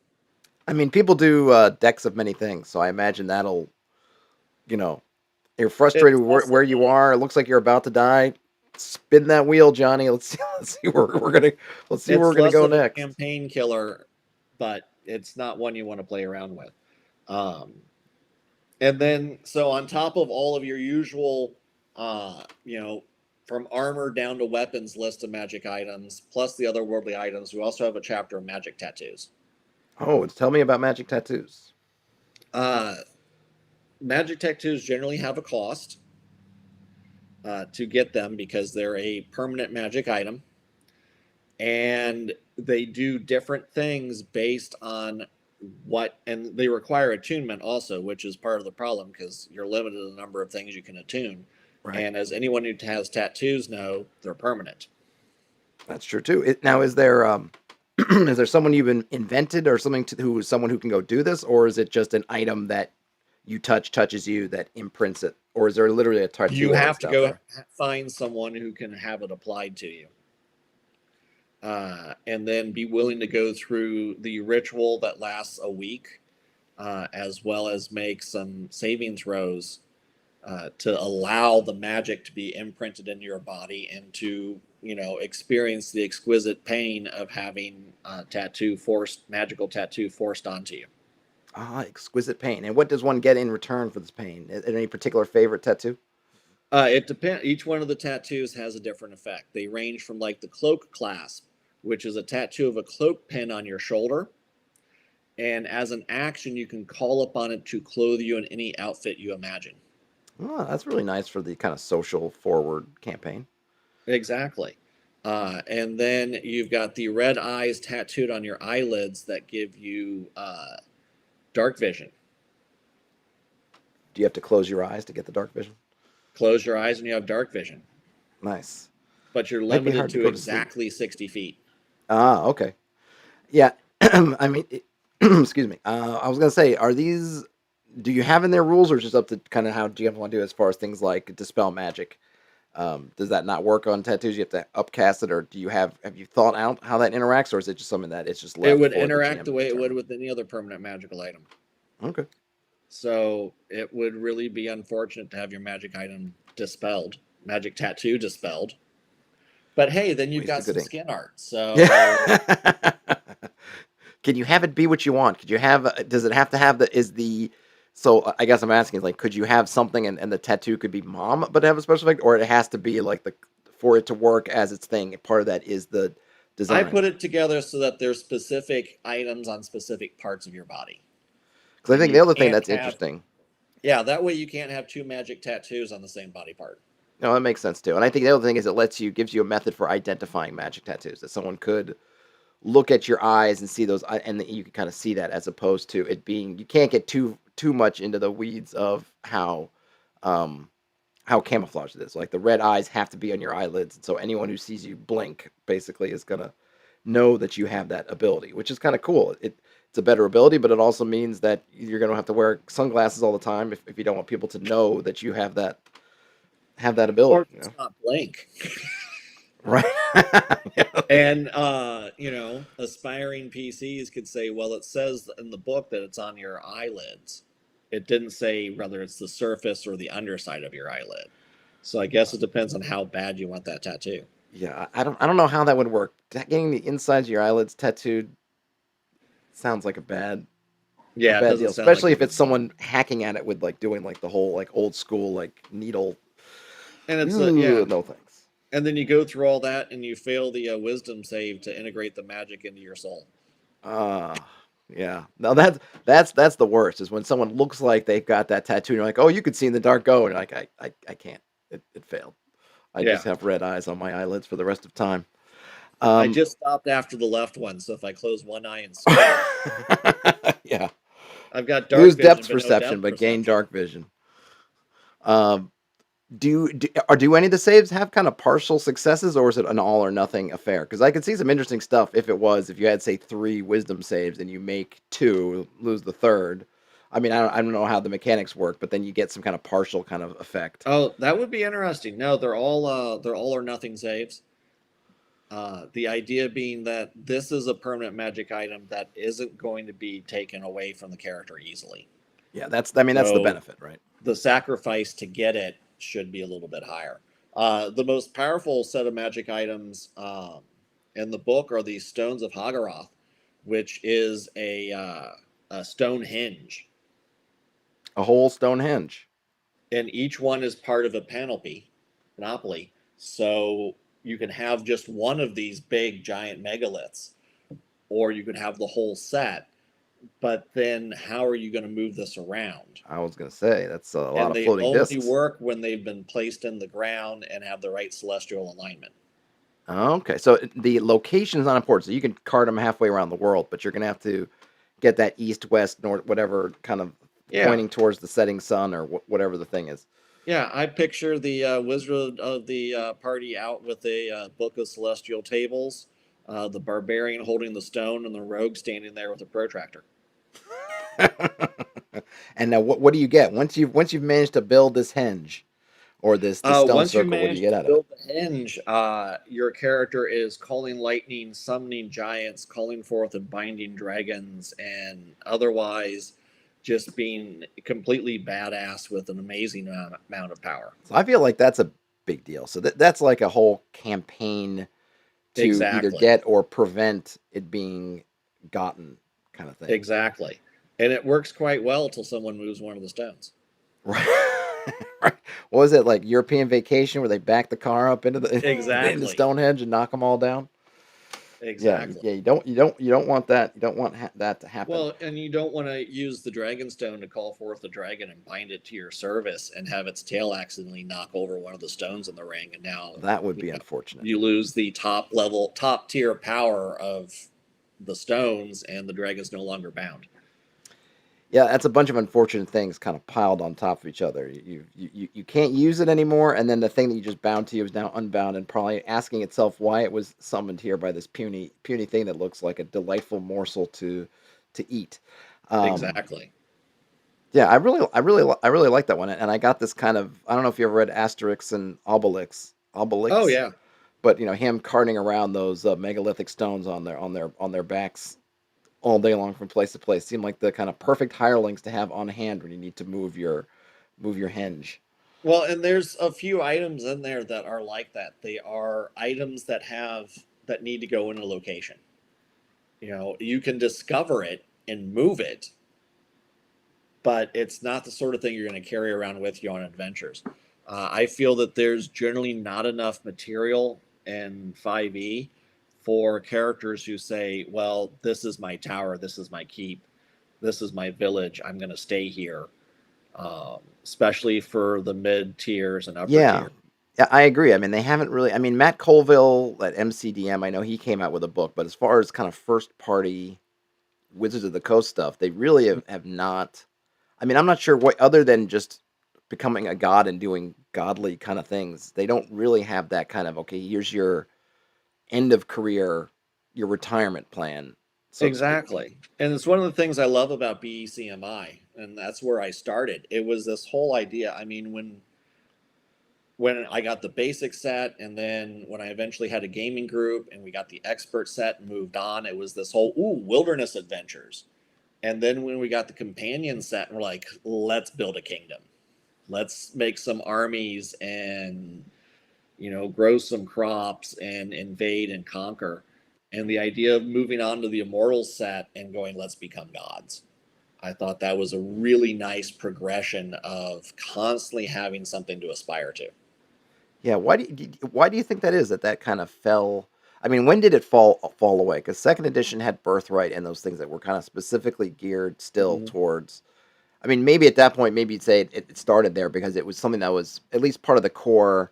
I mean, people do decks of many things, so I imagine that'll, you know, you're frustrated It's with less than where you are. It looks like you're about to die. Spin that wheel, Johnny. Let's see where we're gonna let's see where we're it's gonna less go of a next. campaign killer, but it's not one you want to play around with. Um, and then, so on top of all of your usual, uh, you know, from armor down to weapons list of magic items, plus the otherworldly items, we also have a chapter of magic tattoos. Oh, tell me about magic tattoos. Uh, Magic tattoos generally have a cost to get them because they're a permanent magic item, and they do different things based on and they require attunement also, which is part of the problem because you're limited to the number of things you can attune. Right, And as anyone who has tattoos know, they're permanent. that's true too. Now, is there is there someone you've invented or something who is someone who can go do this, or is it just an item that you touches you that imprints it, or is there literally a You tattoo have artist to out go there? find someone who can have it applied to you. And then be willing to go through the ritual that lasts a week, as well as make some saving throws to allow the magic to be imprinted into your body and to experience the exquisite pain of having magical tattoo forced onto you. Ah, exquisite pain. And what does one get in return for this pain? Any particular favorite tattoo? It depends. Each one of the tattoos has a different effect. They range from like the cloak clasp, which is a tattoo of a cloak pin on your shoulder, and as an action, you can call upon it to clothe you in any outfit you imagine. Oh, that's really nice for the kind of social forward campaign. Exactly. And then you've got the red eyes tattooed on your eyelids that give you dark vision. Do you have to close your eyes to get the dark vision? Close your eyes and you have dark vision, Nice. but you're Might be limited hard to to go to sleep. exactly 60 feet. Ah, okay. Yeah. I mean, excuse me. I was gonna say, are these? Do you have in their rules, or just up to kind of how GM want to do as far as things like dispel magic? Does that not work on tattoos? You have to upcast it, or have you thought out how that interacts, or is it just something that it's just It left would for the interact GM the to way it would determine? with any other permanent magical item. Okay. So it would really be unfortunate to have your magic item dispelled, magic tattoo dispelled. But hey, then you've Waste got of good some ink. skin art. So Yeah. Can you have it be what you want? Could you have? Does it have to have the? Is the? So I guess I'm asking, like, could you have something and the tattoo could be mom, but have a special effect, or it has to be like the for it to work as its thing. Part of that is the I design. put it together so that there's specific items on specific parts of your body. Because I And think you the other thing can't that's have, interesting. yeah, that way you can't have two magic tattoos on the same body part. No, that makes sense too. And I think the other thing is gives you a method for identifying magic tattoos that someone could look at your eyes and see those, and you can kind of see that as opposed to it being you can't get too much into the weeds of um, how camouflage it is. Like the red eyes have to be on your eyelids, and so anyone who sees you blink basically is gonna know that you have that ability, which is kind of cool. It's a better ability, but it also means that you're gonna have to wear sunglasses all the time if you don't want people to know that you have that Or ability. You just know, not blink. right? Yeah. And aspiring PCs could say, well, it says in the book that it's on your eyelids. It didn't say whether it's the surface or the underside of your eyelid. So I guess it depends on how bad you want that tattoo. Yeah, I don't know how that would work. Getting the insides of your eyelids tattooed sounds like a Yeah, it bad doesn't deal, sound like especially a if good it's spot. someone hacking at it with like doing like the whole like old school like needle. And it's Ooh, yeah. no thanks. And then you go through all that and you fail the wisdom save to integrate the magic into your soul. Yeah. No, that's the worst is when someone looks like they've got that tattoo and you're like, oh, you could see in the dark go, and you're like, I can't. It failed. I just Yeah. have red eyes on my eyelids for the rest of time. I Um, just stopped after the left one, so if I close one eye and squint, yeah. I've got Lose dark depth vision, but no perception, depth but gain perception. dark vision. Um, do any of the saves have kind of partial successes, or is it an all or nothing affair? Because I could see some interesting stuff if you had say three wisdom saves and you make two, lose the third. I mean, I don't know how the mechanics work, but then you get some kind of partial kind of effect. Oh, that would be interesting. No, they're all or nothing saves. The idea being that this is a permanent magic item that isn't going to be taken away from the character easily. Yeah, that's the So benefit, right? the sacrifice to get it should be a little bit higher. The most powerful set of magic items in the book are the Stones of Hagaroth, which is a stone hinge, A whole Stonehenge. and each one is part of a panoply. So you can have just one of these big giant megaliths, or you could have the whole set. But then, how are you going to move this around? I was gonna say that's a lot And of they floating only discs. work when they've been placed in the ground and have the right celestial alignment. Okay, so the location is not important. So you can cart them halfway around the world, but you're gonna have to get that east, west, north, whatever kind of Yeah, pointing towards the setting sun or whatever the thing is. yeah. I picture the wizard of the party out with a book of celestial tables, the barbarian holding the stone, and the rogue standing there with a protractor. And now, what do you get once you've managed to build this henge or this stone Once you circle? What do you manage get to out of it? build the hinge, your character is calling lightning, summoning giants, calling forth and binding dragons, and otherwise just being completely badass with an amazing amount of power. So I feel like that's a big deal. So that's like a whole campaign to either Exactly. get or prevent it being gotten, kind of thing. Exactly. And it works quite well till someone moves one of the stones. Right. Right. What was it, like European Vacation where they back the car up into the into Exactly. Stonehenge and knock them all down? Yeah, Exactly. yeah. You don't want that. You don't want that to happen. Well, and you don't want to use the dragon stone to call forth the dragon and bind it to your service and have its tail accidentally knock over one of the stones in the ring, and now That would you be know unfortunate. you lose the top tier power of the stones, and the dragon's no longer bound. Yeah, that's a bunch of unfortunate things kind of piled on top of each other. You can't use it anymore, and then the thing that you just bound to is now unbound and probably asking itself why it was summoned here by this puny thing that looks like a delightful morsel to eat. Um, Exactly. yeah, I really like that one, and I got this kind of, I don't know if you ever read Asterix and Oh Obelix, yeah. but him carting around those megalithic stones on their backs all day long from place to place seem like the kind of perfect hirelings to have on hand when you need to move your henge. Well, and there's a few items in there that are like that. They are items that need to go in a location. You can discover it and move it, but it's not the sort of thing you're going to carry around with you on adventures. I feel that there's generally not enough material in 5e for characters who say, well, this is my tower, this is my keep, this is my village, I'm going to stay here, especially for the mid tiers and upper Yeah. tiers. Yeah, I agree. I mean, they haven't really. I mean, Matt Colville at MCDM, I know he came out with a book, but as far as kind of first party Wizards of the Coast stuff, they really have not. I mean, I'm not sure what, other than just becoming a god and doing godly kind of things, they don't really have that kind of, okay, here's your end of career, your retirement plan, so to speak. Exactly. And it's one of the things I love about BECMI, and that's where I started. It was this whole idea. I mean, when I got the basic set, and then when I eventually had a gaming group and we got the expert set and moved on, it was this whole wilderness adventures. And then when we got the companion set, we're like, let's build a kingdom. Let's make some armies and grow some crops and invade and conquer. And the idea of moving on to the Immortals set and going, let's become gods. I thought that was a really nice progression of constantly having something to aspire to. Yeah, why do you think that is, that kind of fell? I mean, when did it fall away? Because second edition had Birthright and those things that were kind of specifically geared still Mm-hmm. towards. I mean, maybe at that point, maybe you'd say it started there because it was something that was at least part of the core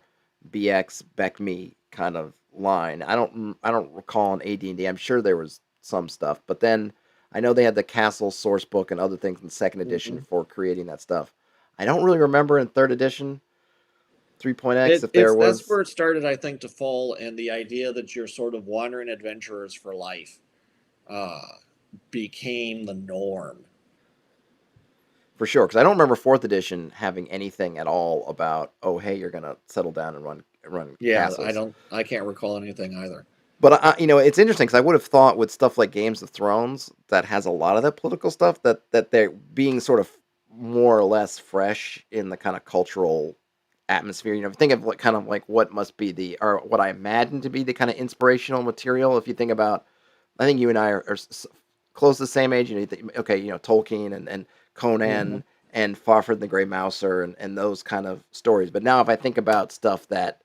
BX Me kind of line. I don't recall in AD&D. I'm sure there was some stuff, but then I know they had the Castle source book and other things in second edition Mm-hmm. for creating that stuff. I don't really remember in third edition 3.x It, if there it's That's was. where it started, I think, to fall, and the idea that you're sort of wandering adventurers for life uh, became the norm. For sure, because I don't remember fourth edition having anything at all about, oh hey, you're gonna settle down and run Yeah, castles. I can't recall anything either. But it's interesting because I would have thought with stuff like Games of Thrones that has a lot of that political stuff that they're being sort of more or less fresh in the kind of cultural atmosphere. Think of what kind of like what must be or what I imagine to be the kind of inspirational material. If you think about, I think you and I are close to the same age. You think, okay, Tolkien and Mm-hmm. Conan and Fafhrd and the Grey Mouser and those kind of stories. But now if I think about stuff that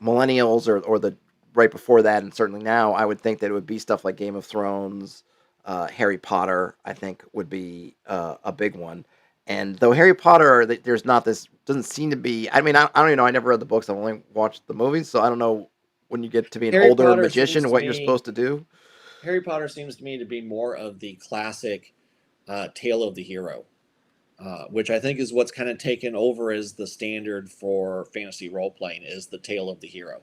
millennials or the right before that, and certainly now, I would think that it would be stuff like Game of Thrones, Harry Potter. I think would be a big one. And though Harry Potter, there's not this, doesn't seem to be. I mean, I don't even know. I never read the books. I've only watched the movies, so I don't know when you get to be an Harry older Potter seems magician to what you're me supposed to do. Harry Potter seems to me to be more of the classic tale of the hero, which I think is what's kind of taken over as the standard for fantasy role playing is the tale of the hero.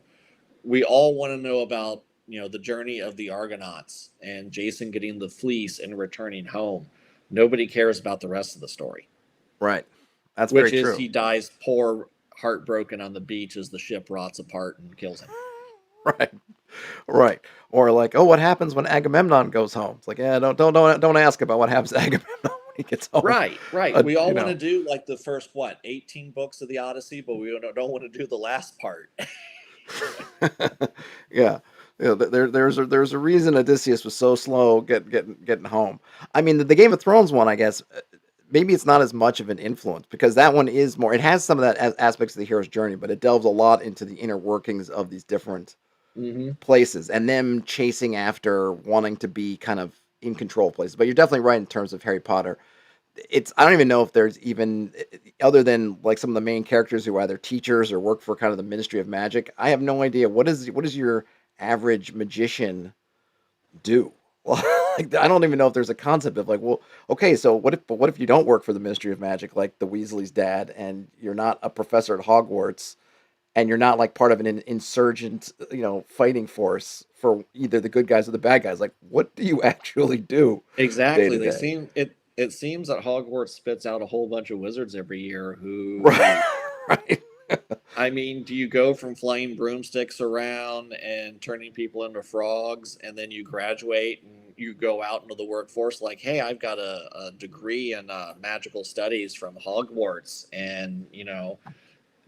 We all want to know about the journey of the Argonauts and Jason getting the fleece and returning home. Nobody cares about the rest of the story, Right. That's which very is true. he dies poor, heartbroken on the beach as the ship rots apart and kills him. Right. Right. Or like, oh, what happens when Agamemnon goes home? It's like, yeah, don't ask about what happens to Agamemnon Like it's all Right, right. We all you want to know. do like the first 18 books of the Odyssey, but we don't want to do the last part. Yeah. There's a reason Odysseus was so slow getting home. I mean, the Game of Thrones one, I guess, maybe it's not as much of an influence because that one is more. It has some of that aspects of the hero's journey, but it delves a lot into the inner workings of these different Mm-hmm. places and them chasing after wanting to be kind of in control of places. But you're definitely right in terms of Harry Potter. It's I don't even know if there's even other than like some of the main characters who are either teachers or work for kind of the Ministry of Magic. I have no idea what is your average magician do? Like I don't even know if there's a concept of like, well, okay, so what if you don't work for the Ministry of Magic like the Weasley's dad and you're not a professor at Hogwarts and you're not like part of an insurgent, fighting force for either the good guys or the bad guys. Like, what do you actually do day Exactly. to They day? seem it. It seems that Hogwarts spits out a whole bunch of wizards every year Right, who right. I mean, do you go from flying broomsticks around and turning people into frogs, and then you graduate and you go out into the workforce like, hey, I've got a degree in magical studies from Hogwarts, and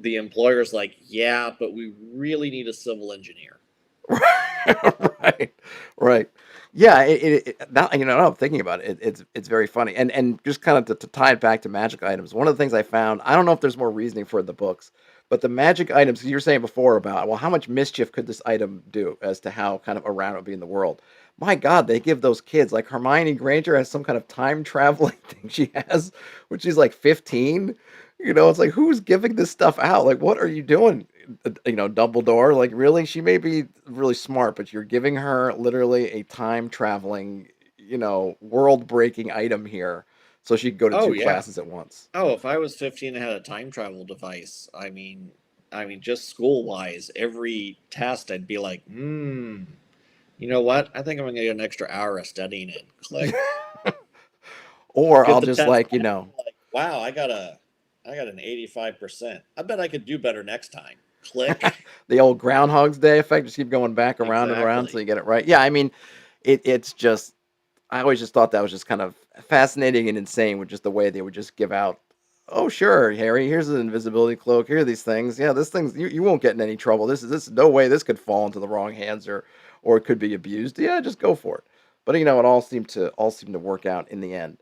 the employer's like, yeah, but we really need a civil engineer. Right, right. Yeah, now now I'm thinking about it, it's very funny, and just kind of to tie it back to magic items. One of the things I found, I don't know if there's more reasoning for it in the books, but the magic items you were saying before about well, how much mischief could this item do as to how kind of around it would be in the world. My God, they give those kids like Hermione Granger has some kind of time traveling thing she has, when she's like 15. It's like who's giving this stuff out? Like, what are you doing? Dumbledore, like really, she may be really smart, but you're giving her literally a time traveling, world breaking item here, so she could go to Oh two yeah. classes at once. Oh, if I was 15 and had a time travel device, I mean, just school wise, every test I'd be like, you know what? I think I'm gonna get an extra hour of studying it. Click. Or Get I'll the just test like, back. Like, wow, I got an 85%. I bet I could do better next time. Click. the old Groundhog's Day effect, just keep going back around and around until Exactly. you get it right. Yeah, I mean, it's just I always just thought that was just kind of fascinating and insane with just the way they would just give out. Oh, sure, Harry. Here's an invisibility cloak. Here are these things. Yeah, this thing's you won't get in any trouble. This no way this could fall into the wrong hands or it could be abused. Yeah, just go for it. But it all seemed to work out in the end.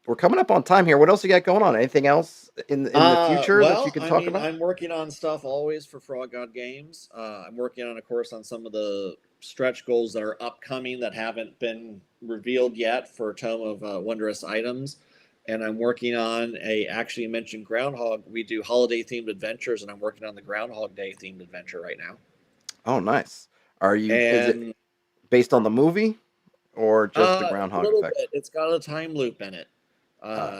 We're coming up on time here. What else you got going on? Anything else in the future that you Well, can I talk mean, about? I'm working on stuff always for Frog God Games. I'm working on, of course, on some of the stretch goals that are upcoming that haven't been revealed yet for Tome of Wondrous Items. And I'm working on actually you mentioned Groundhog. We do holiday themed adventures, and I'm working on the Groundhog Day themed adventure right now. Oh, nice. Is it And based on the movie or just the A groundhog little effect? bit. It's got a time loop in it.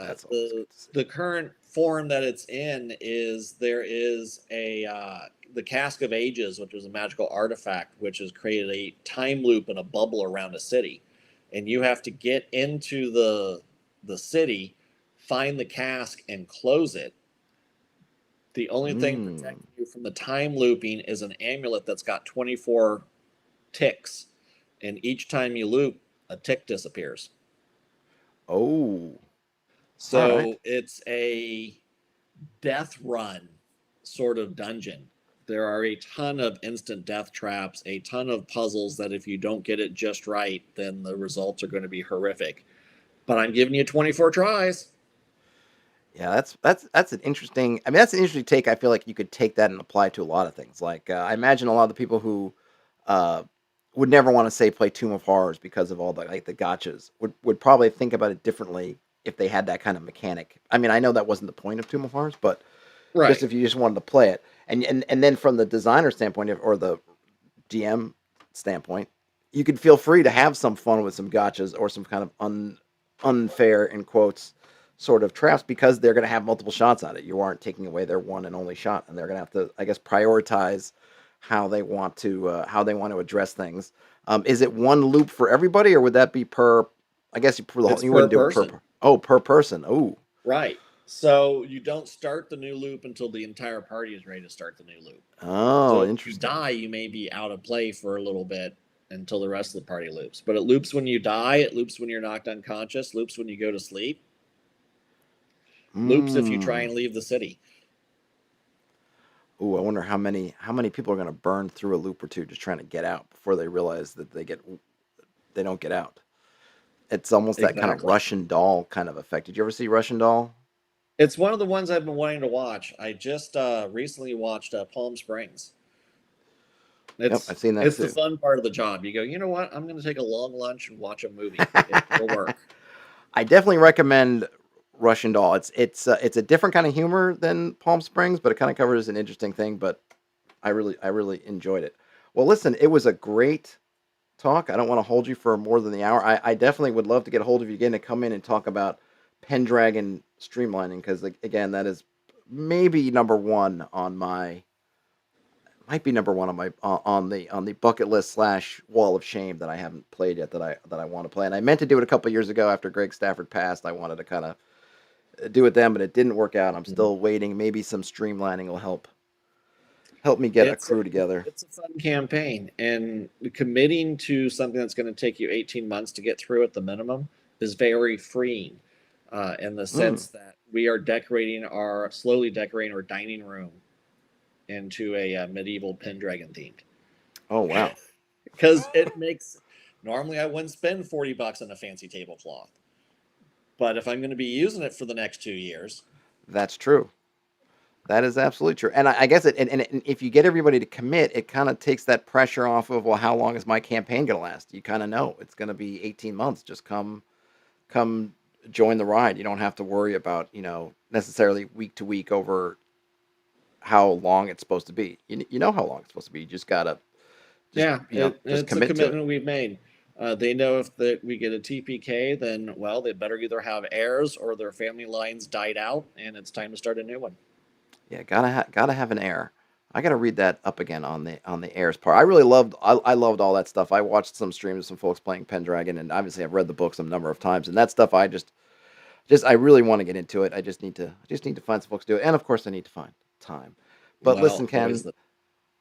That's always The good to see. the current form that it's in is there is the Cask of Ages, which is a magical artifact, which has created a time loop and a bubble around a city, and you have to get into the city, find the cask, and close it. The only thing Mm. protecting you from the time looping is an amulet that's got 24 ticks, and each time you loop, a tick disappears. Oh, all right. So it's a death run sort of dungeon. There are a ton of instant death traps, a ton of puzzles that if you don't get it just right, then the results are going to be horrific. But I'm giving you 24 tries. Yeah, that's an interesting. I mean, that's an interesting take. I feel like you could take that and apply it to a lot of things. Like I imagine a lot of the people who uh, would never want to say play Tomb of Horrors because of all the gotchas would probably think about it differently if they had that kind of mechanic. I mean, I know that wasn't the point of Tomb of Horrors, but just Right. if you just wanted to play it, and then from the designer standpoint or the GM standpoint, you could feel free to have some fun with some gotchas or some kind of unfair in quotes sort of traps because they're going to have multiple shots at it. You aren't taking away their one and only shot, and they're going to have to, I guess, prioritize how they want to address things. Is it one loop for everybody, or would that be per? I guess It's you per wouldn't do it per. person. Oh, per person. Oh, Right. So you don't start the new loop until the entire party is ready to start the new loop. oh, So if you interesting. die, you may be out of play for a little bit until the rest of the party loops. But it loops when you die, it loops when you're knocked unconscious, loops when you go to sleep. loops if you try Mm. and leave the city. Ooh, I wonder how many people are going to burn through a loop or two just trying to get out before they realize that they don't get out. It's almost that kind of Exactly. Russian doll kind of effect. Did you ever see Russian doll? It's one of the ones I've been wanting to watch. I just recently watched Palm Springs. Yep, I've seen that It's the too. fun part of the job. You go, you know what? I'm going to take a long lunch and watch a movie. It'll work. I definitely recommend Russian Doll. It's a different kind of humor than Palm Springs, but it kind of covers an interesting thing. But I really enjoyed it. Well, listen, it was a great talk. I don't want to hold you for more than the hour. I definitely would love to get a hold of you again to come in and talk about Pendragon streamlining because again, that is maybe number one on my might be number one on my on the bucket list slash wall of shame that I haven't played yet that I want to play. And I meant to do it a couple years ago after Greg Stafford passed. I wanted to kind of do it then, but it didn't work out. I'm Mhm. still waiting. Maybe some streamlining will help me get a It's a, crew together. it's a fun campaign, and committing to something that's going to take you 18 months to get through at the minimum is very freeing, in the Mm. sense that we are slowly decorating our dining room into a medieval Pendragon themed. Oh wow, Because it makes normally I wouldn't spend $40 on a fancy tablecloth, but if I'm going to be using it for the next 2 years, that's true. That is absolutely true. And I guess and if you get everybody to commit, it kind of takes that pressure off of, well, how long is my campaign going to last? You kind of know it's going to be 18 months. Just come join the ride. You don't have to worry about, necessarily week to week over how long it's supposed to be. You know how long it's supposed to be. You just got to just, yeah, just it's a commit to it. commitment we've made. They know if we get a TPK, then well, they better either have heirs or their family lines died out, and it's time to start a new one. Yeah, gotta have an heir. I gotta read that up again on the heirs part. I loved all that stuff. I watched some streams of some folks playing Pendragon, and obviously I've read the books a number of times. And that stuff, I just I really want to get into it. I just need to find some folks to do it, and of course I need to find time. But listen, Well, always Ken. the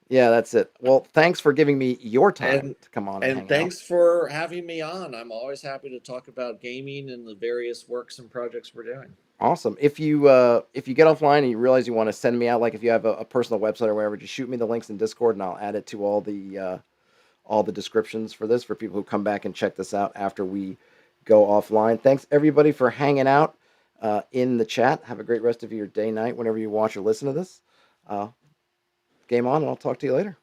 Yeah, that's it. Well, thanks for giving me your time and to come on and and hang out. thanks for having me on. I'm always happy to talk about gaming and the various works and projects we're doing. Awesome. If you get offline and you realize you want to send me out, like if you have a personal website or whatever, just shoot me the links in Discord and I'll add it to all the descriptions for this for people who come back and check this out after we go offline. Thanks everybody for hanging out in the chat. Have a great rest of your day, night, whenever you watch or listen to this. Uh, Game on, and I'll talk to you later.